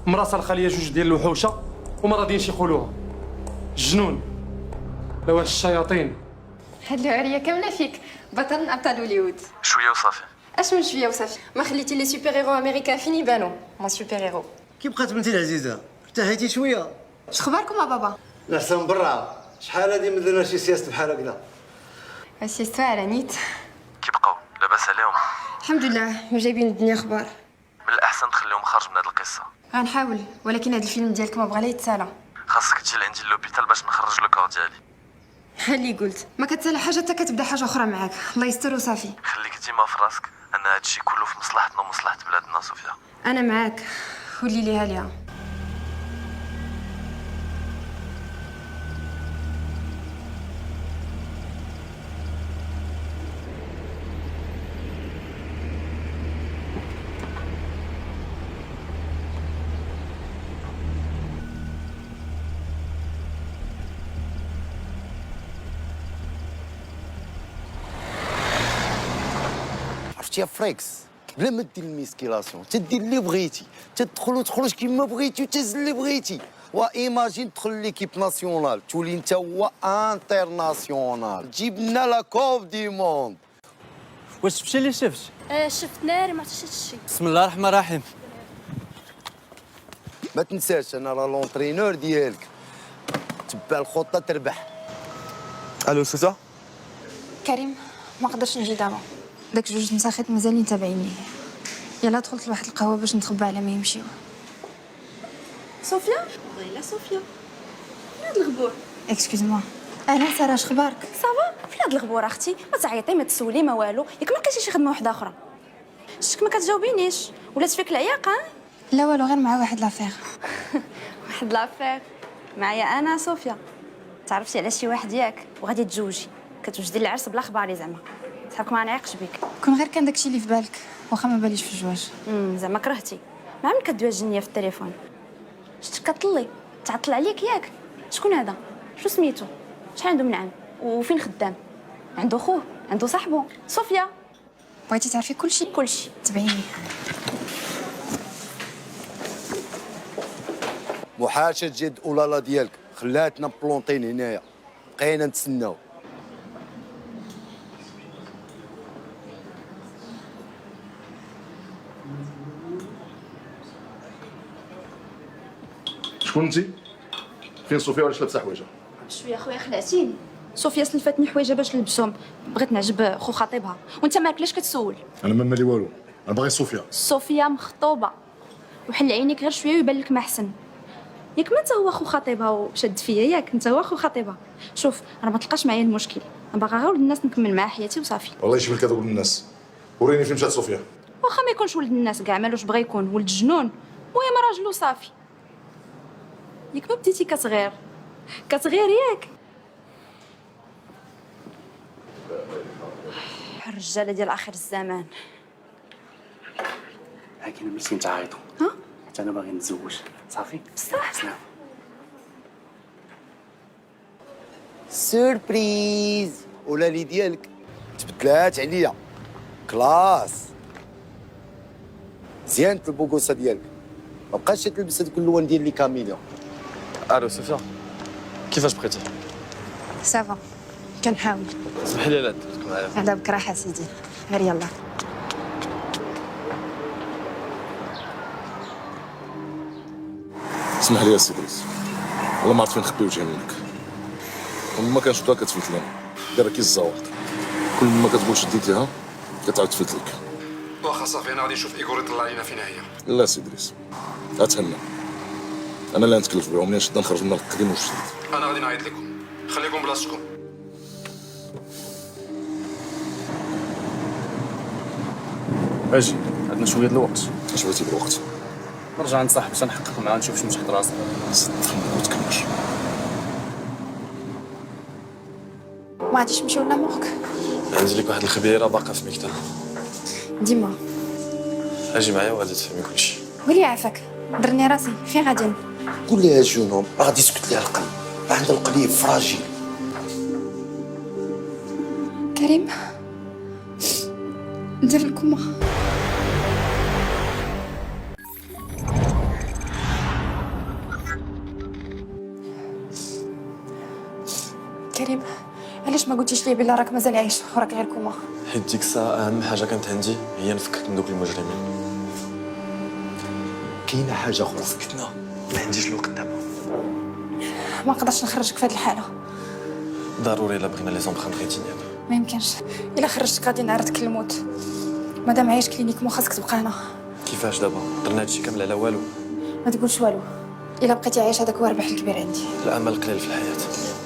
مرا سرقه ليا جوج ديال الوحوشه وما راضيينش يقولوها. الجنون لا واش الشياطين. هاد العريه كامله فيك، بطل ابطال هوليوود. شويه وصافي. اش من شويه وصافي؟ ما خليتي لي سوبر هيرو امريكان فين يبانو؟ مون سوبر هيرو. كي بقات بنتي العزيزه ارتحيتي شويه؟ اش اخباركم يا بابا؟ الاحسن برا، شحال هادي ما درنا شي سياست بحال هكذا. السيستوا على نيت. كي بقاو لاباس عليهم؟ الحمد لله، وجايبين الدنيا اخبار. من الاحسن تخليهم خارج من هاد القصه. غنحاول، ولكن هاد الفيلم ديالك ما بغا لا يتسالى. خاصك تجي لعندي لوبيتال باش نخرج لو كور ديالي. ها اللي قلت، ما كتسالى حاجه حتى كتبدا حاجه اخرى معاك، الله يستر وصافي. خليك ديما في راسك ان هادشي كله في مصلحتنا ومصلحه بلادنا صوفيا. انا معاك، ولي ليها ليها. عرفتي يا فريكس، بلا ما دير الميسكيلاسيون تدير اللي بغيتي، تدخل وتخرج كيما بغيتي وتهز اللي بغيتي، وايماجين تدخل ليكيب ناسيونال تولي انت هو انترناسيونال، تجيب لنا لا كوب دي موند. واش شفتي اللي شفت؟ شفت ناري ما عرفتش هادشي. بسم الله الرحمن الرحيم. ما تنساش انا راه لونترينور ديالك، تبع الخطه تربح. الو سوسه. كريم، ما قدرش نجي دابا، داك جوج مساخيط مازالين تابعيني. يلا دخلت لواحد القهوه باش نتخبى على ما يمشيو. صوفيا؟ والله صوفيا. فين هاد الغبور؟ اكسكيوز موا. اهلا ساره، اش اخبارك؟ صافا؟ فين هاد الغبور اختي؟ ما تعيطي ما تسولي ما والو، ياك ما لقيتي شي خدمه وحده اخرى؟ شتك ما كتجاوبينيش، ولات فيك العياقه؟ لا والو، غير مع واحد لافير. واحد لافير معايا انا صوفيا. تعرفتي على شي واحد ياك وغادي تزوجي، كتوجدي العرس بلا خباري زعما. صحابك ما نعيقش بك. كون غير كان داكشي اللي في بالك، واخا ما باليش في الزواج. زعما كرهتي. مع من كدوي الجنيه في التليفون؟ شتك كطلي تعطل عليك ياك؟ شكون هذا؟ شو سميتو؟ شحال عنده من عام؟ وفين خدام؟ عنده خوه؟ عنده صاحبو؟ صوفيا، بغيتي تعرفي كلشي؟ كلشي. تبعيني. محاشة جد اولالا ديالك خلاتنا بلونطين هنايا، بقينا نتسناو. شكون انت؟ فين صوفيا وعلاش لابسه حوايجها؟ شويه خويا خلعتيني. صوفيا سلفتني حوايجها باش نلبسهم، بغيت نعجب خو خطيبها، وانت مالك علاش كتسول؟ انا ما مالي والو، انا باغي صوفيا. صوفيا مخطوبه، وحل عينيك غير شويه ويبان لك ما احسن. ياك ما انت هو خو خطيبها وشد فيا، ياك انت هو خو خطيبها. شوف راه ما تلقاش معايا المشكل، انا باغا غير ولد الناس نكمل معاه حياتي وصافي. والله يجيب لك هذا ولد الناس، وريني فين مشات صوفيا. واخا ما يكونش ولد الناس كاع، مالوش بغا يكون ولد جنون، المهم راجل وصافي. ياك ما بديتي كتغير ياك. الرجاله ديال اخر الزمان. هاكي ملي تعيطوا. ها؟ حتى انا باغي نتزوج صافي. بصح سلام. سوربريز، ولالي ديالك تبدلات عليا كلاس. زيانة البوكوسه ديالك، ما بقاش تلبس هذوك اللون ديال لي كاميليون. الو صوفيا كيفاش بقيتي؟ سافا كنحاول. اسمحي لي لا درتك معايا. على بك راحه سيدي، غير يلا. اسمح لي يا سي دريس، والله ما عرفت فين نخبي وجهي منك. كل ما كنشوفها كتفلت لنا، دايره كي الزواق. كل ما كتقول شديت ليها كتعاود تفلت لك. واخا صافي انا غادي نشوف ايغور يطلع علينا فينا هي. لا سي دريس، اتهنى. انا اللي نتكلف بهم، منين شدنا نخرج من القديم والجديد. انا غادي نعيط لكم، خليكم بلاصتكم. اجي عندنا شويه د الوقت. اش بغيتي بالوقت؟ نرجع عند صاحبي باش نحقق معاه نشوف شنو تحت راسنا. وتكمل. ما غاديش نمشيو لامورك؟ عندي لك واحد الخبيره باقا في مكتب. ديما اجي معايا وغادي تفهمي كلشي. قولي عافاك، درني راسي فين غادي؟ قول لها جنون راه غادي يسكت ليها القلب، راه عندها القلب فراجيل. كريم ندير الكوما. كريم علاش ما قلتيش لي بلا راك مازال عايش وراك غير كوما؟ حيت ديك الساعه اهم حاجه كانت عندي هي نفكك من دوك المجرمين. كاينه حاجه اخرى سكتنا، ما عنديش الوقت دابا. ما نقدرش نخرجك في هذه الحاله. ضروري الا بغينا لي زومبرانت ريتينيال. ما يمكنش، الا خرجتك غادي نعرضك للموت. مادام عايش كلينيك مو خاصك تبقى هنا. كيفاش دابا؟ درنا هادشي كامل على والو. ما تقولش والو، الا بقيتي عايش هذاك هو الربح الكبير عندي. الامل قليل في الحياه.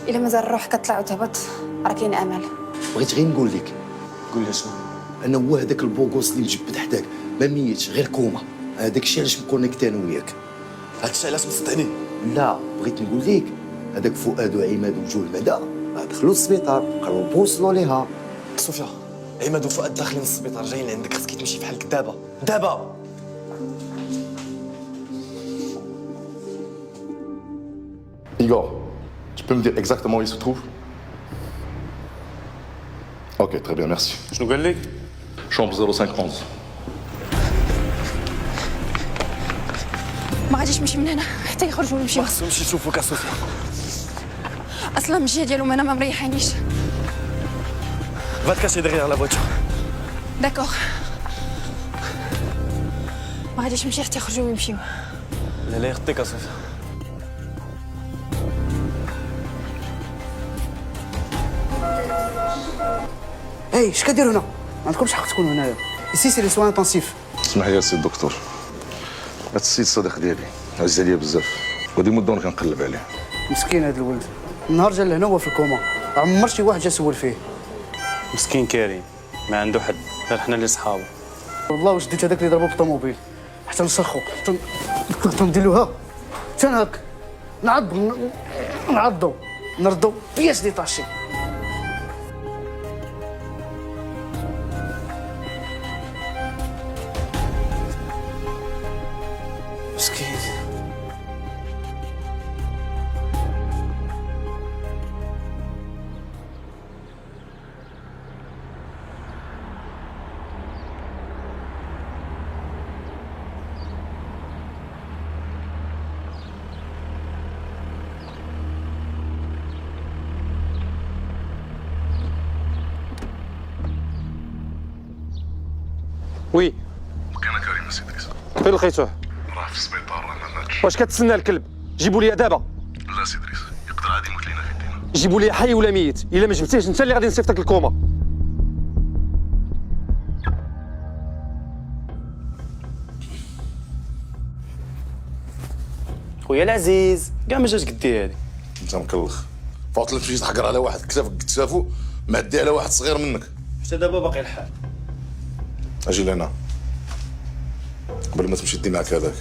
الا مازال الروح كتطلع وتهبط راه كاين امل. بغيت غير نقول لك، قول لي شنو؟ انا هو هذاك البوغوس اللي مجبد حداك ما ميتش غير كوما. هذاك الشيء علاش مكونيكتي انا وياك. هادشي علاش مصدقني؟ لا بغيت نقول لك هذاك فؤاد وعماد وجوه المدى دخلوا للسبيطار قالوا بوصلوا ليها. صوفيا عماد وفؤاد داخلين للسبيطار جايين عندك، خاصك تمشي بحالك دابا دابا. Igor, tu peux me dire exactement où il se trouve? Ok, très bien, merci. شنو قال لك؟ Chambre 0511. ما غاديش نمشي من هنا حتى يخرجوا ونمشيو. ما خصهمش يشوفوك صوفيا. اصلا المجيه ديالهم انا ما مريحانيش. Va te cacher derrière la voiture. داكوغ، ما غاديش نمشي حتى يخرجوا ويمشيو. لا لا يخطيك صوفيا. اي اش كديروا هنا؟ ما عندكمش حق تكونوا هنايا. سي سي لي سوان انتنسيف. اسمح لي يا سي الدكتور، هاد السيد صديق ديالي عزيز عليا بزاف، ودي مده وانا كنقلب عليه. مسكين هذا الولد، النهار جا لهنا هو في الكوما، عمر شي واحد جا سول فيه. مسكين كريم ما عنده حد غير حنا اللي صحابه. والله واش ديت هذاك اللي ضربو بالطوموبيل حتى نسخو تنديلوها حتى هاك نعضو نردو بياس ديتاشي. مسكين. وي مكان كريم سي دريس. فين لقيتوه؟ راه في السبيطار راه ما ماتش. واش كتسنى الكلب؟ جيبوا لي دابا. لا سي دريس، يقدر عادي يموت لينا في يدينا. جيبوا لي حي ولا ميت، الا ما جبتيش انت اللي غادي نصيفطك الكوما. خويا العزيز كاع ما جاش قدي هادي. انت مكلخ، فوت لك تمشي تحقر على واحد كتافك كتافو معدي على واحد صغير منك. حتى دابا باقي الحال. اجي لهنا قبل ما تمشي دي معاك هذاك.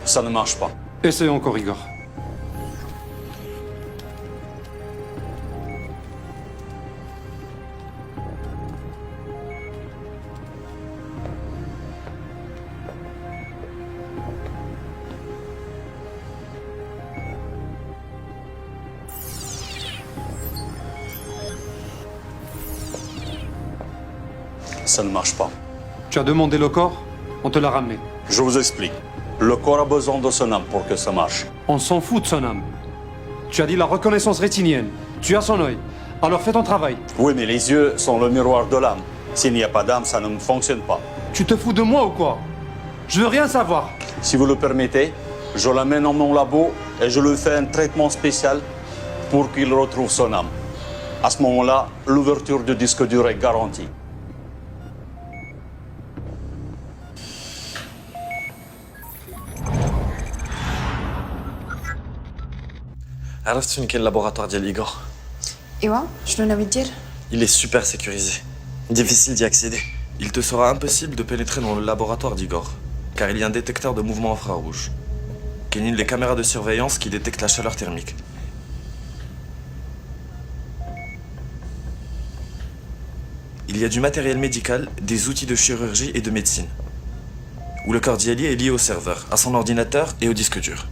Ça ne marche pas. Essaye encore, Igor. Ça ne marche pas. Tu as demandé le corps, on te l'a ramené. Je vous explique. Le corps a besoin de son âme pour que ça marche. On s'en fout de son âme. Tu as dit la reconnaissance rétinienne. Tu as son œil. Alors fais ton travail. Oui, mais les yeux sont le miroir de l'âme. S'il n'y a pas d'âme, ça ne fonctionne pas. Tu te fous de moi ou quoi? Je veux rien savoir. Si vous le permettez, je l'amène dans mon labo et je lui fais un traitement spécial pour qu'il retrouve son âme. À ce moment-là, l'ouverture du disque dur est garantie. عرفت فين كاين اللابوراتوار ديال إيغور؟ ايوا شنو ناوي دير؟ Il est super sécurisé. Difficile d'y accéder. Il te sera impossible de pénétrer dans le laboratoire d'Igor, car il y a un détecteur de mouvement infrarouge. Kénine les caméras de surveillance qui détectent la chaleur thermique. Il y a du matériel médical, des outils de chirurgie et de médecine. Où le corps d'Yali est lié au serveur, à son ordinateur et au disque dur.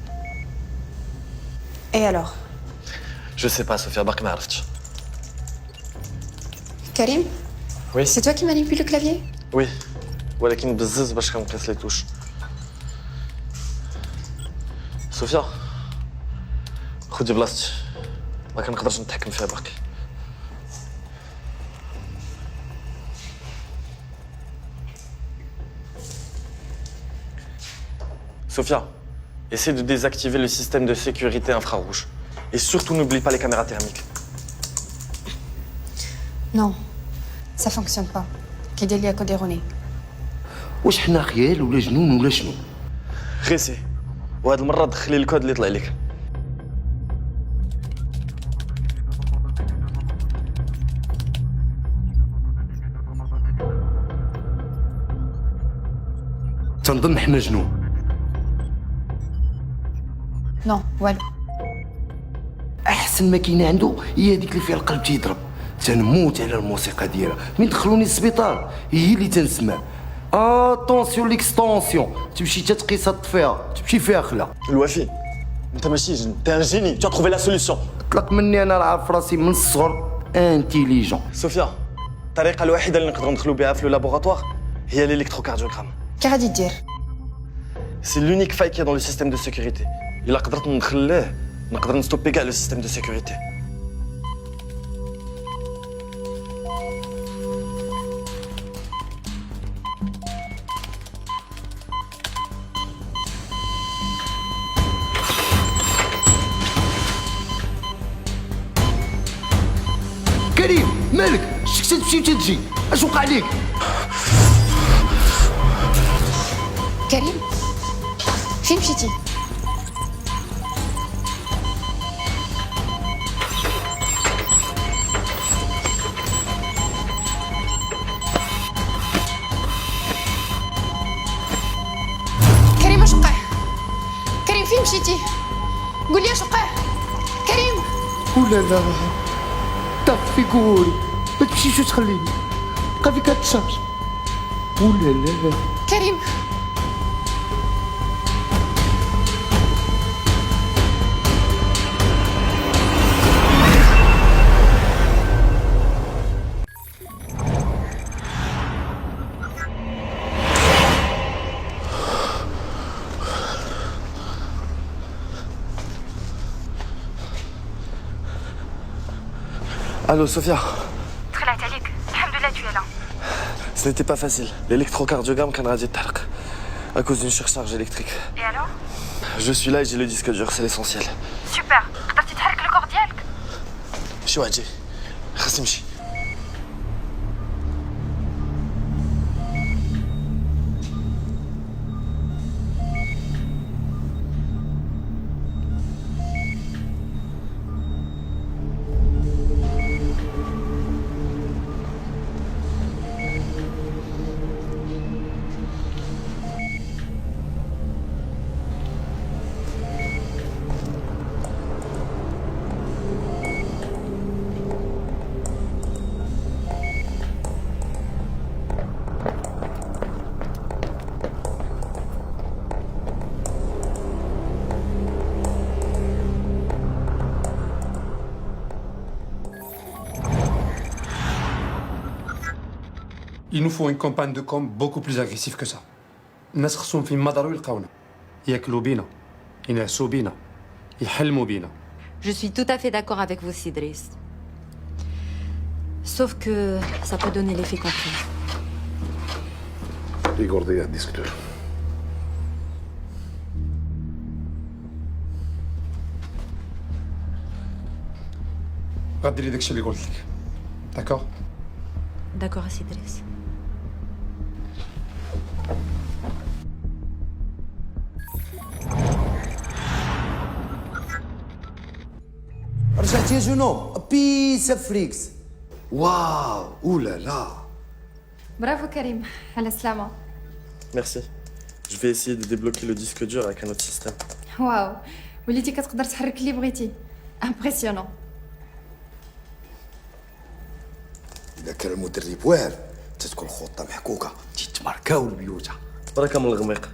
Et alors? Je sais pas, Sophia, bark ma عرفتش. Karim, Oui. c'est toi qui manipules le clavier? Oui. ولكن بزز باش كنقيس لي توش. صوفيا خدي بلاصتي ما كنقدرش نتحكم فيها باقي. Sophia, essaie de désactiver le système de sécurité infrarouge. Et surtout, n'oublie pas les caméras thermiques. Non, ça fonctionne pas. كيدير ليا كود ايروني. واش حنا خيال ولا جنون ولا شنو؟ غيسي وهاد المرة دخلي الكود اللي طلع لك. تنظن حنا جنون. Non, والو. احسن ما كاينه عنده هي هذيك اللي فيها القلب تيضرب. تنموت على الموسيقى ديالها من دخلوني للسبيطار هي اللي تنسمع. اتونسيون ليكستونسيون تمشي تتقيسها تطفيها تمشي فيها خلا. الوفي انت ماشي جن انت ان جيني tu as trouvé la solution. طلق مني انا راه عارف راسي من الصغر انتيليجون. صوفيا الطريقة الوحيدة اللي نقدروا ندخلوا بها في اللابوراتوار هي l'électrocardiogramme. كغادي دير؟ C'est l'unique faille qu'il y a dans le système de sécurité. إلا قدرت ندخل نقدر نستوبي كاع le système de sécurité. كريم مالك؟ شتك تمشي وتجي؟ اش وقع ليك؟ كريم فين مشيتي؟ كريم اش وقع؟ كريم فين مشيتي؟ قول لي اش وقع؟ كريم ولا لا طفي قولي ما تمشيش وتخليني بقى فيك هتشارج. ولا لا كريم Allô, Sophia. طلعت عليك الحمد لله tu es là. Ce n'était pas facile. L'électrocardiogramme كان غادي يتحرق à cause d'une surcharge électrique. Et alors? Je suis là et j'ai le disque dur, c'est l'essentiel. Super. قدرتي تحرك الكور ديالك؟ شي واحد جاي خاص يمشي. Il nous faut une campagne de com beaucoup plus agressive que ça. الناس خصهم فين ما داروا يلقاونا ياكلوا بينا ينعسوا بينا يحلموا بينا. Je suis tout à fait d'accord avec vous, Sidris. Sauf que ça peut donner l'effet contraire. Igor, ضيع الديسك دور. غديري داكشي اللي قلت لك. داكور؟ D'accord, Sidris. رجعت يا جنو بيسا فريكس. واو اولا لا. برافو كريم على السلامة. Merci. Je vais essayer de débloquer le disque dur avec un autre système. واو وليتي كتقدر تحرك اللي بغيتي. امبرسيونون. إذا كان المدرب واعر تتكون خطة محكوكة تيتماركاو البيوتة. بركة من الغميق.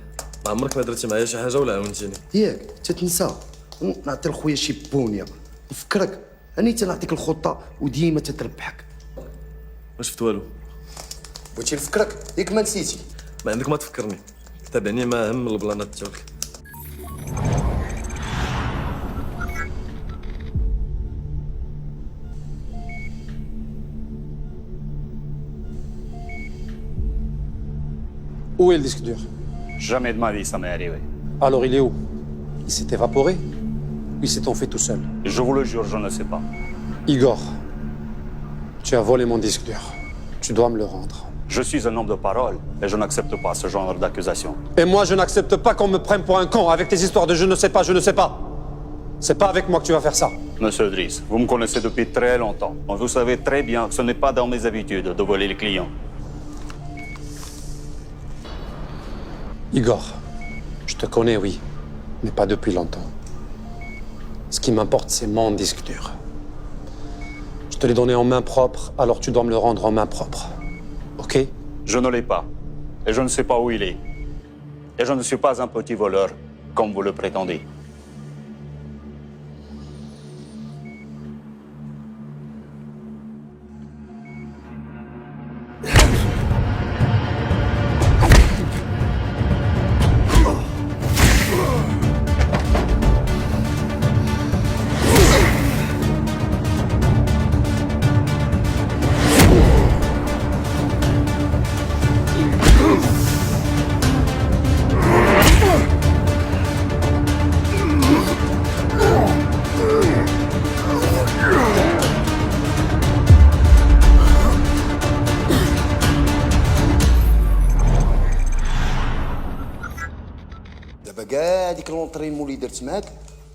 ما عمرك ما درتي معايا شي حاجة ولا عاونتيني. ياك تتنسى نعطي لخويا شي بونية نفكرك أني تنعطيك الخطة وديما تتربحك. ما شفت والو. بغيتي نفكرك ياك ما نسيتي. ما عندك ما تفكرني. تابعني ما هم البلانات ديالك. Où est le disque dur? Jamais de ma vie ça m'est arrivé. Alors il est où? Il s'est évaporé? Ou il s'est enfui tout seul? Je vous le jure, je ne sais pas. Igor, tu as volé mon disque dur. Tu dois me le rendre. Je suis un homme de parole et je n'accepte pas ce genre d'accusation. Et moi, je n'accepte pas qu'on me prenne pour un con avec tes histoires de je ne sais pas, je ne sais pas. C'est pas avec moi que tu vas faire ça. Monsieur Driss, vous me connaissez depuis très longtemps. Vous savez très bien que ce n'est pas dans mes habitudes de voler les clients. Igor, je te connais, oui, mais pas depuis longtemps. Ce qui m'importe, c'est mon disque dur. Je te l'ai donné en main propre, alors tu dois me le rendre en main propre. Ok? Je ne l'ai pas. Et je ne sais pas où il est. Et je ne suis pas un petit voleur, comme vous le prétendez. كاع ديك لونطريمون اللي درت معاك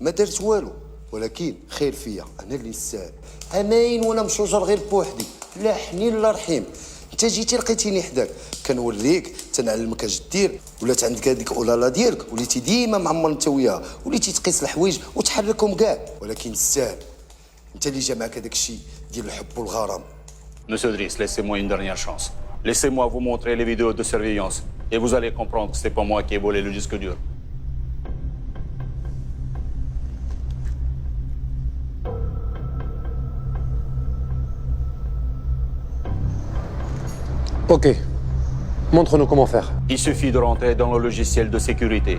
ما درت والو، ولكن خير فيا انا اللي نسال امين وانا مشوجر غير بوحدي، لا حنين لا رحيم. انت جيتي لقيتيني حداك كنوليك تنعلمك اش دير، ولات عندك هذيك اولالا ديالك، وليتي ديما معمر انت وياها، وليتي تقيس الحوايج وتحركهم كاع، ولكن السهل انت اللي جا معاك هذاك الشيء ديال الحب والغرام. Monsieur Driss, laissez-moi une dernière chance. Laissez-moi vous montrer les vidéos de surveillance et vous allez comprendre que c'est pas moi qui ai volé le disque dur. Ok. Montre-nous comment faire. Il suffit de rentrer dans le logiciel de sécurité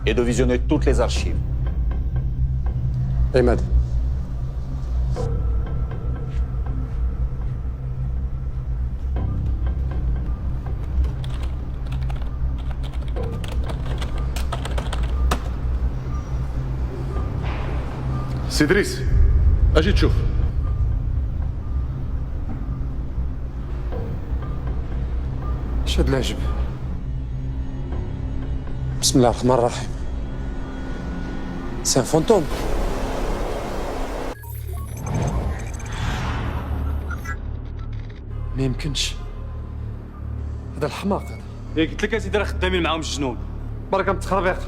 et de visionner toutes les archives. Ahmed. سي دريس اجي تشوف. اش هاد العجب؟ بسم الله الرحمن الرحيم. سي ان فونتوم. ما يمكنش، هذا الحماق هذا. يا قلت لك اسيدي راه خدامين معاهم الجنون. برك متخربيق.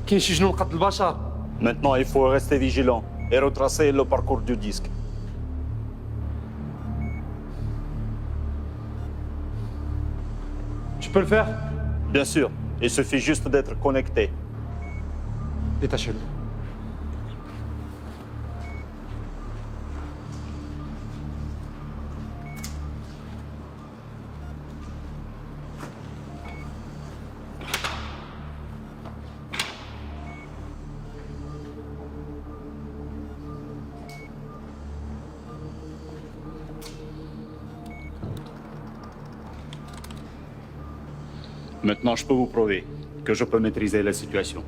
كاين شي جنون قتل البشر. Maintenant, il faut rester vigilant et retracer le parcours du disque. Tu peux le faire? Bien sûr, il suffit juste d'être connecté. Détachez-le. Maintenant, je peux vous prouver que je peux maîtriser la situation.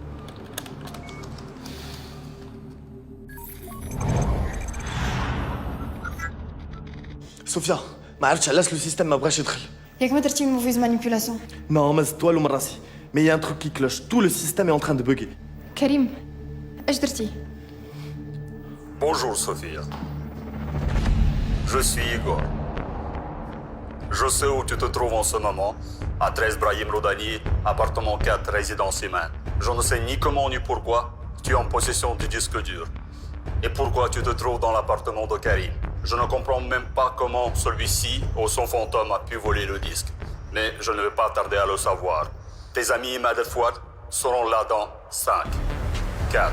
صوفيا ما عرفتش علاش لو سيستيم ما بغاش يدخل. ياك ما درتي موفيز مانيبيولاسيون؟ نو ما زدت والو من راسي. مي يا ان تروك كي كلوش تو لو سيستيم اي اون تران دو بوغي. كريم اش درتي؟ Bonjour Sophia. Je suis Igor. Je sais où tu te trouves en ce moment, à 13 Brahim Rodani, appartement 4, résidence Iman. Je ne sais ni comment ni pourquoi tu es en possession du disque dur. Et pourquoi tu te trouves dans l'appartement de Karim. Je ne comprends même pas comment celui-ci ou son fantôme a pu voler le disque. Mais je ne vais pas tarder à le savoir. Tes amis Imad El Fouad seront là dans 5, 4,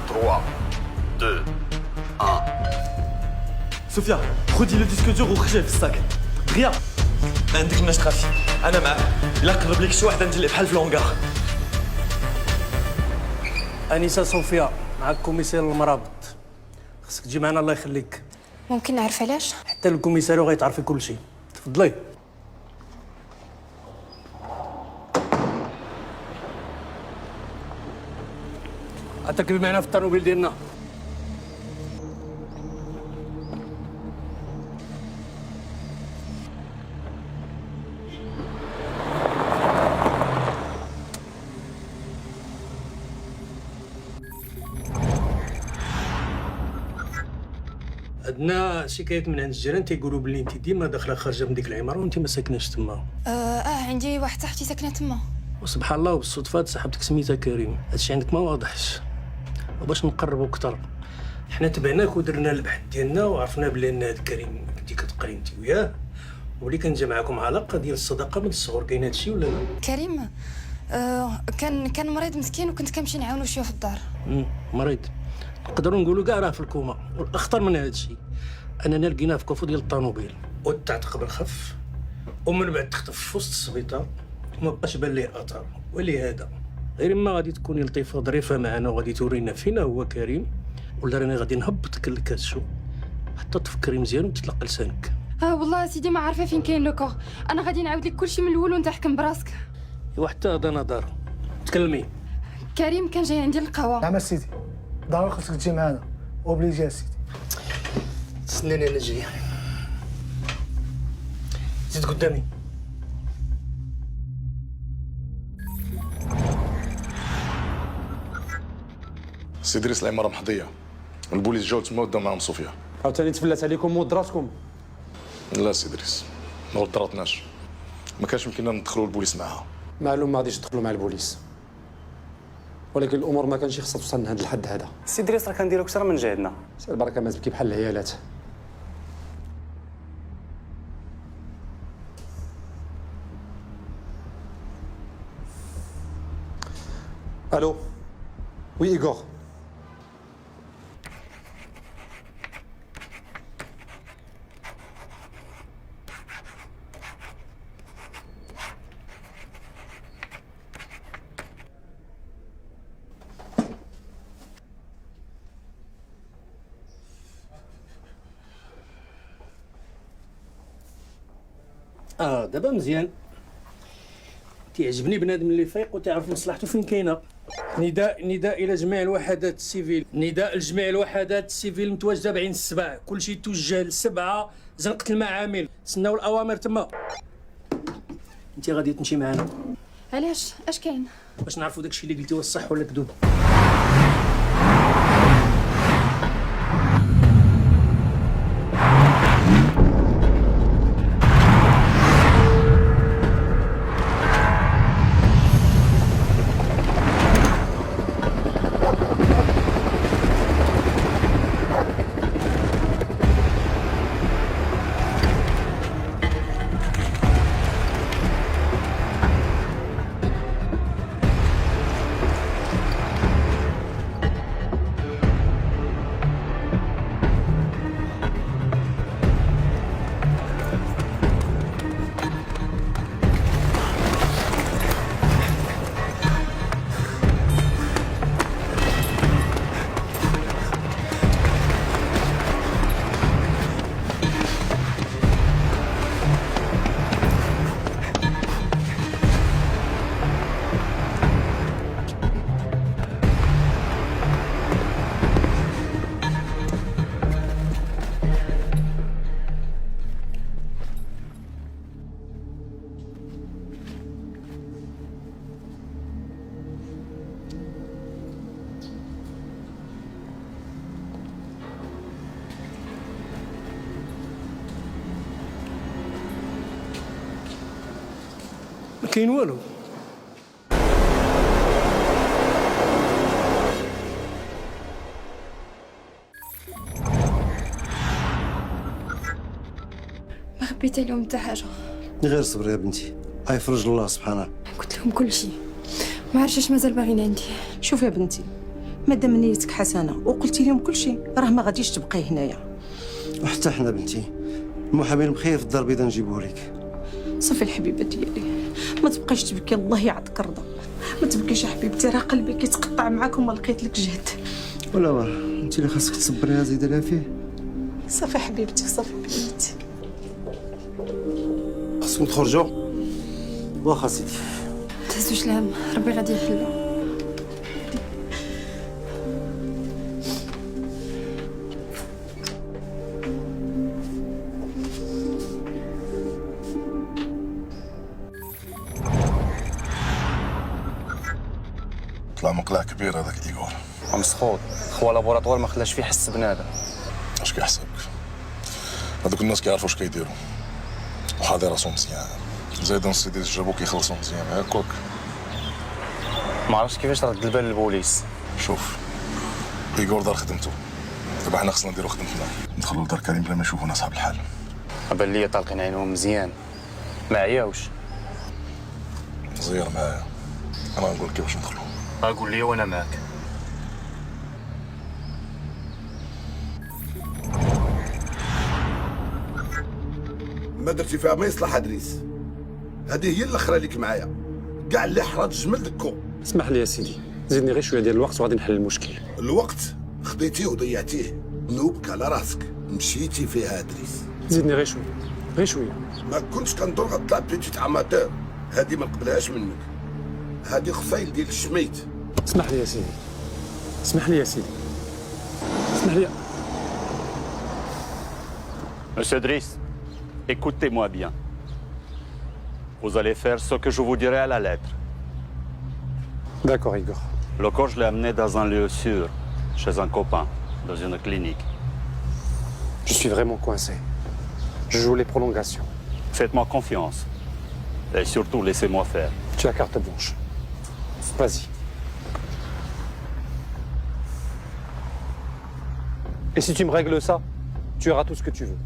3, 2, 1. صوفيا خدي لو ديسك دور وخرجيه في الساك. غيا ما عندك الناس تخافي. انا معاك. الا قرب لك شي واحد انت اللي بحال في لونغار. انسه صوفيا معك كوميسير المرابط. خصك تجي معنا الله يخليك. ممكن نعرف علاش؟ حتى الكوميساريو غيتعرفي كل شيء. تفضلي. غتركبي معنا في الطوموبيل ديالنا. عندنا شكايات من عند الجيران تيقولوا بلي انت ديما داخله خارجه من ديك العماره وانت ما ساكناش تما. عندي واحد صاحبتي ساكنه تما. وسبحان الله وبالصدفه صاحبتك سميتها كريم. هادشي عندك ما واضحش. وباش نقربوا اكثر حنا تبعناك ودرنا البحث ديالنا وعرفنا بلي ان هاد كريم كنتي كتقري انت وياه ولي كان جا معاكم علاقه ديال الصداقه من الصغر. كاين هادشي ولا لا؟ كريم كان مريض مسكين وكنت كنمشي نعاونو شويه في الدار. مريض نقدروا نقولوا كاع راه في الكوما. والاخطر من هادشي اننا لقيناه في كوفو ديال الطوموبيل وتعتق بالخف ومن بعد تختف في وسط السبيطار وما بقاش بان ليه اثار. ولهذا غير ما غادي تكوني لطيفه ظريفه معنا وغادي تورينا فينا هو كريم ولا راني غادي نهبطك لك الشو حتى تفكري مزيان وتطلق لسانك. والله سيدي ما عارفه فين كاين لو كور. انا غادي نعاود لك كلشي من الاول وانت حكم براسك. ايوا حتى هذا نظر. تكلمي. كريم كان جاي عندي القهوه. نعم سيدي ضروري خصك تجي معنا اوبليجي سيدي. تسناني انا جاي. زيد قدامي. سي دريس العماره محظيه. البوليس جاو تما وداو معاهم صوفيا. عاوتاني تفلت عليكم مودراتكم. لا سي دريس ما ودراتناش. ما كانش يمكننا ندخلوا البوليس معاها. معلوم ما غاديش تدخلوا مع البوليس. ولكن الامور ما كانش خصها توصل لهذا الحد هذا. سي دريس راه كنديرو كثر من جهدنا. سير البركه ما تبكي بحال العيالات. الو وي ايغور. دابا مزيان. تيعجبني بنادم اللي فايق وتعرف مصلحته فين كاينه. نداء الى جميع الوحدات السيفيل، نداء لجميع الوحدات السيفيل المتواجده بعين السبع، كلشي توجه للسبعه زنقه المعامل، تسناو الاوامر تما. انت غادي تمشي معنا علاش؟ اش كاين؟ باش نعرفوا داكشي اللي قلتي واش صح ولا كذوب. ما كاين والو. ما خبيت لهم حتى حاجه. غير صبر يا بنتي، غيفرج الله سبحانه. قلت لهم كل شيء، ما عرفتش اش مازال باغيين عندي. شوف يا بنتي، مادام نيتك حسنه وقلتي لهم كل شيء راه ما غاديش تبقاي هنايا. وحتى حنا بنتي المحامين بخير في الدار البيضاء نجيبوه لك. صافي الحبيبه ديالي، ما تبقايش تبكي، الله يعطيك الرضا. ما تبكيش يا حبيبتي، راه قلبي كيتقطع معاك وما لقيت لك جهد. ولا واه انت اللي خاصك تصبريها زيد لها فيه. صافي حبيبتي، صافي بنتي. خاصكم تخرجوا. واخا سيدي. تهزوش الهم، ربي غادي يحلو. طلع مقلع كبير هذاك ايغور. مسخوط، خوا لابوراتوار ما خلاش فيه حس بنادم. اش كيحسبك؟ هذوك الناس كيعرفوا اش كيديروا وحاضر راسهم مزيان. زايد سيدي جابو كيخلصوا مزيان هاكوك. ما عرفتش كيفاش رد البال للبوليس. شوف ايغور دار خدمته، دابا حنا خصنا نديرو خدمتنا، ندخلوا لدار كريم بلا ما يشوفونا صحاب الحال. بان لي طالقين عينهم مزيان، ما عياوش. زير معايا، انا غنقول لك كيفاش ندخلوا. قول لي وانا معاك. ما درتي فيها ما يصلح ادريس. هذه هي الاخرى ليك معايا، كاع اللي حرات الجمل دكو. اسمح لي يا سيدي، زيدني غير شويه ديال الوقت وغادي نحل المشكل. الوقت خديتيه وضيعتيه، نوبك على راسك، مشيتي فيها ادريس. زيدني غير شويه، غير شويه. ما كنتش كندور غطلع بيتيت اماتور، هذه ما نقبلهاش منك. هذه خصايل ديال الشميت. اسمح لي يا سيدي، اسمح لي يا سيدي، اسمح لي. Monsieur Driss, écoutez-moi bien. Vous allez faire ce que je vous dirai à la lettre. D'accord, Igor. Le corps, je l'ai amené dans un lieu sûr, chez un copain, dans une clinique. Je suis vraiment coincé. Je joue les prolongations. Faites-moi confiance. Et surtout, laissez-moi faire. Tu as carte blanche. Vas-y. Et si tu me règles ça, tu auras tout ce que tu veux.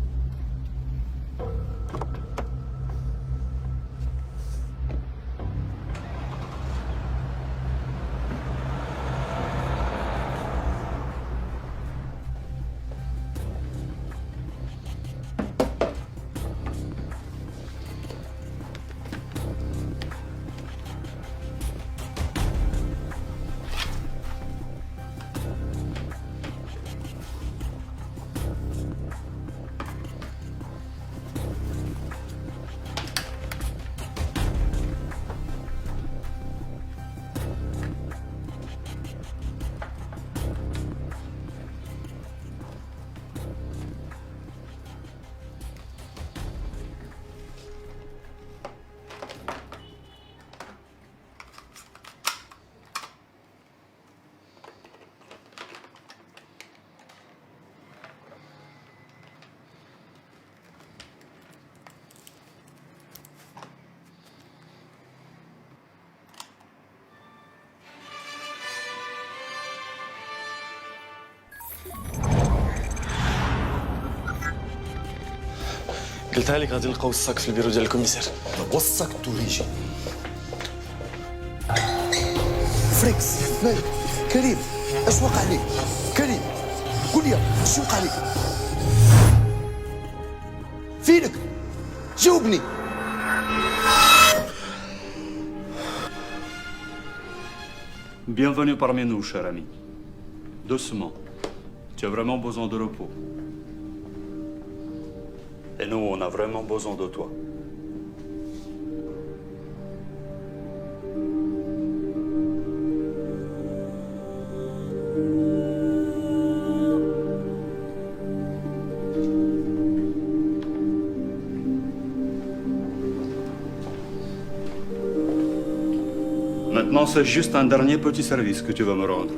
قلتها لك غادي نلقاو الصاك في البيرو ديال الكوميسير. والصاك توريجي فريكس مالك كريم اش وقع لك كريم قول لي اش وقع لك فينك جاوبني Bienvenue parmi nous, cher ami. Doucement. Tu as vraiment besoin de repos. Et nous, on a vraiment besoin de toi. Maintenant, c'est juste un dernier petit service que tu vas me rendre.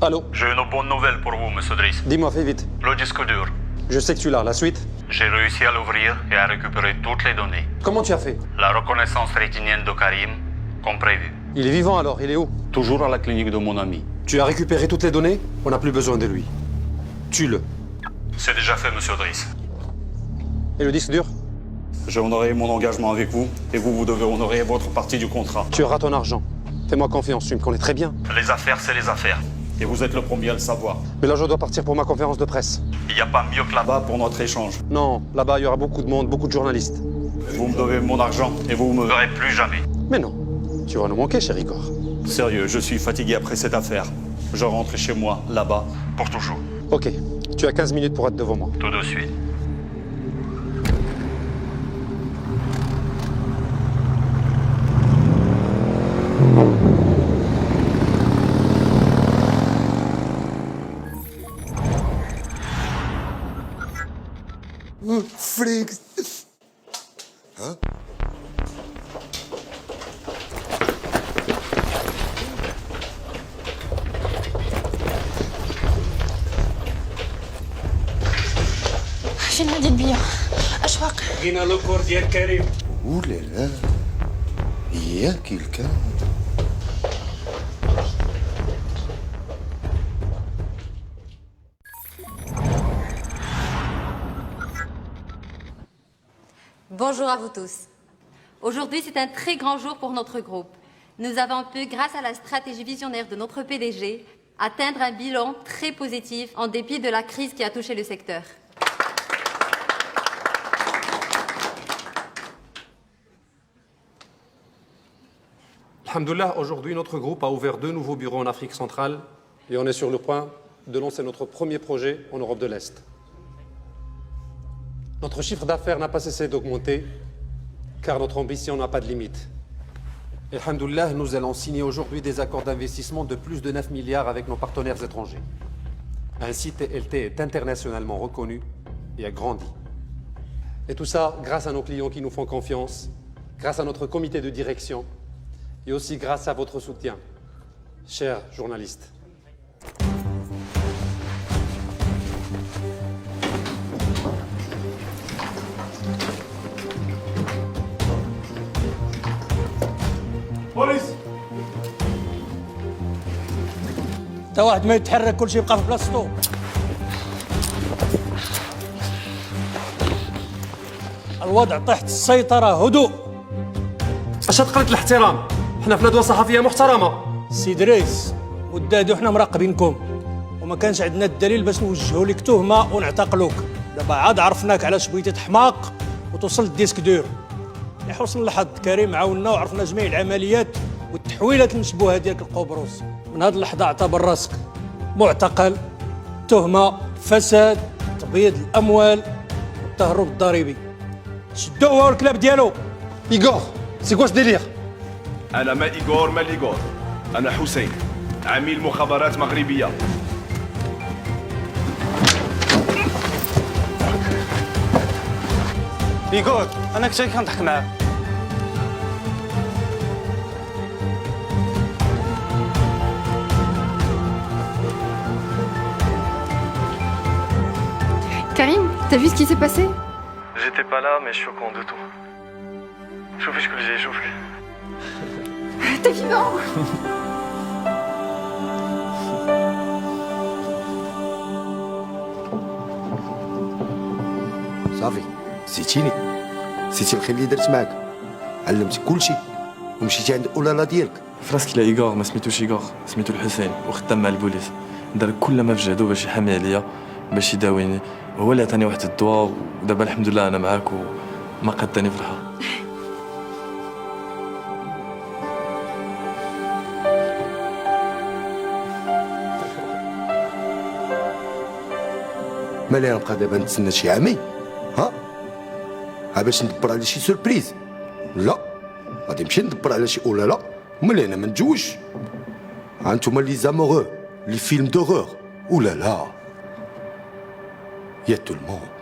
Allô? J'ai une bonne nouvelle pour vous, monsieur Driss. Dis-moi, fais vite. Le disque dur. Je sais que tu l'as. La suite? J'ai réussi à l'ouvrir et à récupérer toutes les données. Comment tu as fait? La reconnaissance rétinienne de Karim, comme prévu. Il est vivant alors, il est où? Toujours à la clinique de mon ami. Tu as récupéré toutes les données? On n'a plus besoin de lui. Tue-le. C'est déjà fait, monsieur Driss. Et le disque dur? J'ai honoré mon engagement avec vous, et vous devez honorer votre partie du contrat. Tu auras ton argent. Fais-moi confiance, tu me connais très bien. Les affaires, c'est les affaires. Et vous êtes le premier à le savoir. Mais là, je dois partir pour ma conférence de presse. Il n'y a pas mieux que là-bas pour notre échange. Non, là-bas, il y aura beaucoup de monde, beaucoup de journalistes. Vous me devez mon argent, et vous ne me verrez plus jamais. Mais non, tu vas nous manquer, cher Igor. Sérieux, je suis fatigué après cette affaire. Je rentre chez moi, là-bas, pour toujours. Ok, tu as 15 minutes pour être devant moi. Tout de suite. فريكس ها فين هادي البيا اشواق لقينا لوكور ديال كريم. ولا لا ياك الكلام Bonjour à vous tous. Aujourd'hui, c'est un très grand jour pour notre groupe. Nous avons pu, grâce à la stratégie visionnaire de notre PDG, atteindre un bilan très positif en dépit de la crise qui a touché le secteur. Alhamdoulilah, aujourd'hui, notre groupe a ouvert 2 nouveaux bureaux en Afrique centrale et on est sur le point de lancer notre premier projet en Europe de l'Est. Notre chiffre d'affaires n'a pas cessé d'augmenter car notre ambition n'a pas de limite. Et alhamdoulilah, nous allons signer aujourd'hui des accords d'investissement de plus de 9 milliards avec nos partenaires étrangers. Ainsi, TLT est internationalement reconnu et a grandi. Et tout ça grâce à nos clients qui nous font confiance, grâce à notre comité de direction et aussi grâce à votre soutien, chers journalistes. بوليس تا واحد ما يتحرك كلشي يبقى في بلاصتو. الوضع تحت السيطرة. هدوء. اش تقلت الاحترام؟ حنا في ندوة صحفية محترمة. سي دريس ودادو حنا مراقبينكم وما كانش عندنا الدليل باش نوجهوا لك تهمة ونعتقلوك. دابا عاد عرفناك علاش بغيتي تحماق وتوصل للديسك دور. يا حسن الحظ كريم عاوننا وعرفنا جميع العمليات والتحويلات المشبوهه ديالك القبرص. من هذه اللحظه اعتبر راسك معتقل. تهمه فساد، تبييض الاموال والتهرب الضريبي. شدوه هو والكلاب ديالو. ايغور سي كوا ديلير؟ انا ما ايغور ما ليغور، انا حسين عميل مخابرات مغربيه. ايغور انا كنت كنضحك معاه. Karim, t'as vu ce qui s'est passé? J'étais pas là, mais je suis au courant de tout. شوفي شكون جاي يشوفك. T'es vivant. صافي نسيتيني، نسيتي الخير اللي درت معاك، علمتك كلشي ومشيتي عند اولالا ديالك. فراسك لا ايغور ما سميتوش ايغور، سميتو الحسين وخدام مع البوليس. دار كل ما في جهدو باش يحامي عليا، باش يداويني. هو اللي عطاني واحد الدواء، ودابا الحمد لله انا معاك وما قداني في الحال. مالي نبقى دابا نتسنى شي عامين؟ ها باش ندبر على شي سوربريز؟ لا، غادي نمشي ندبر على شي اولالا، ملي انا ما نتزوجش. ها انتوما لي زاموغو، لي فيلم دوغور، اولالا يا تو الموند.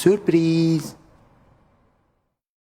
Surprise!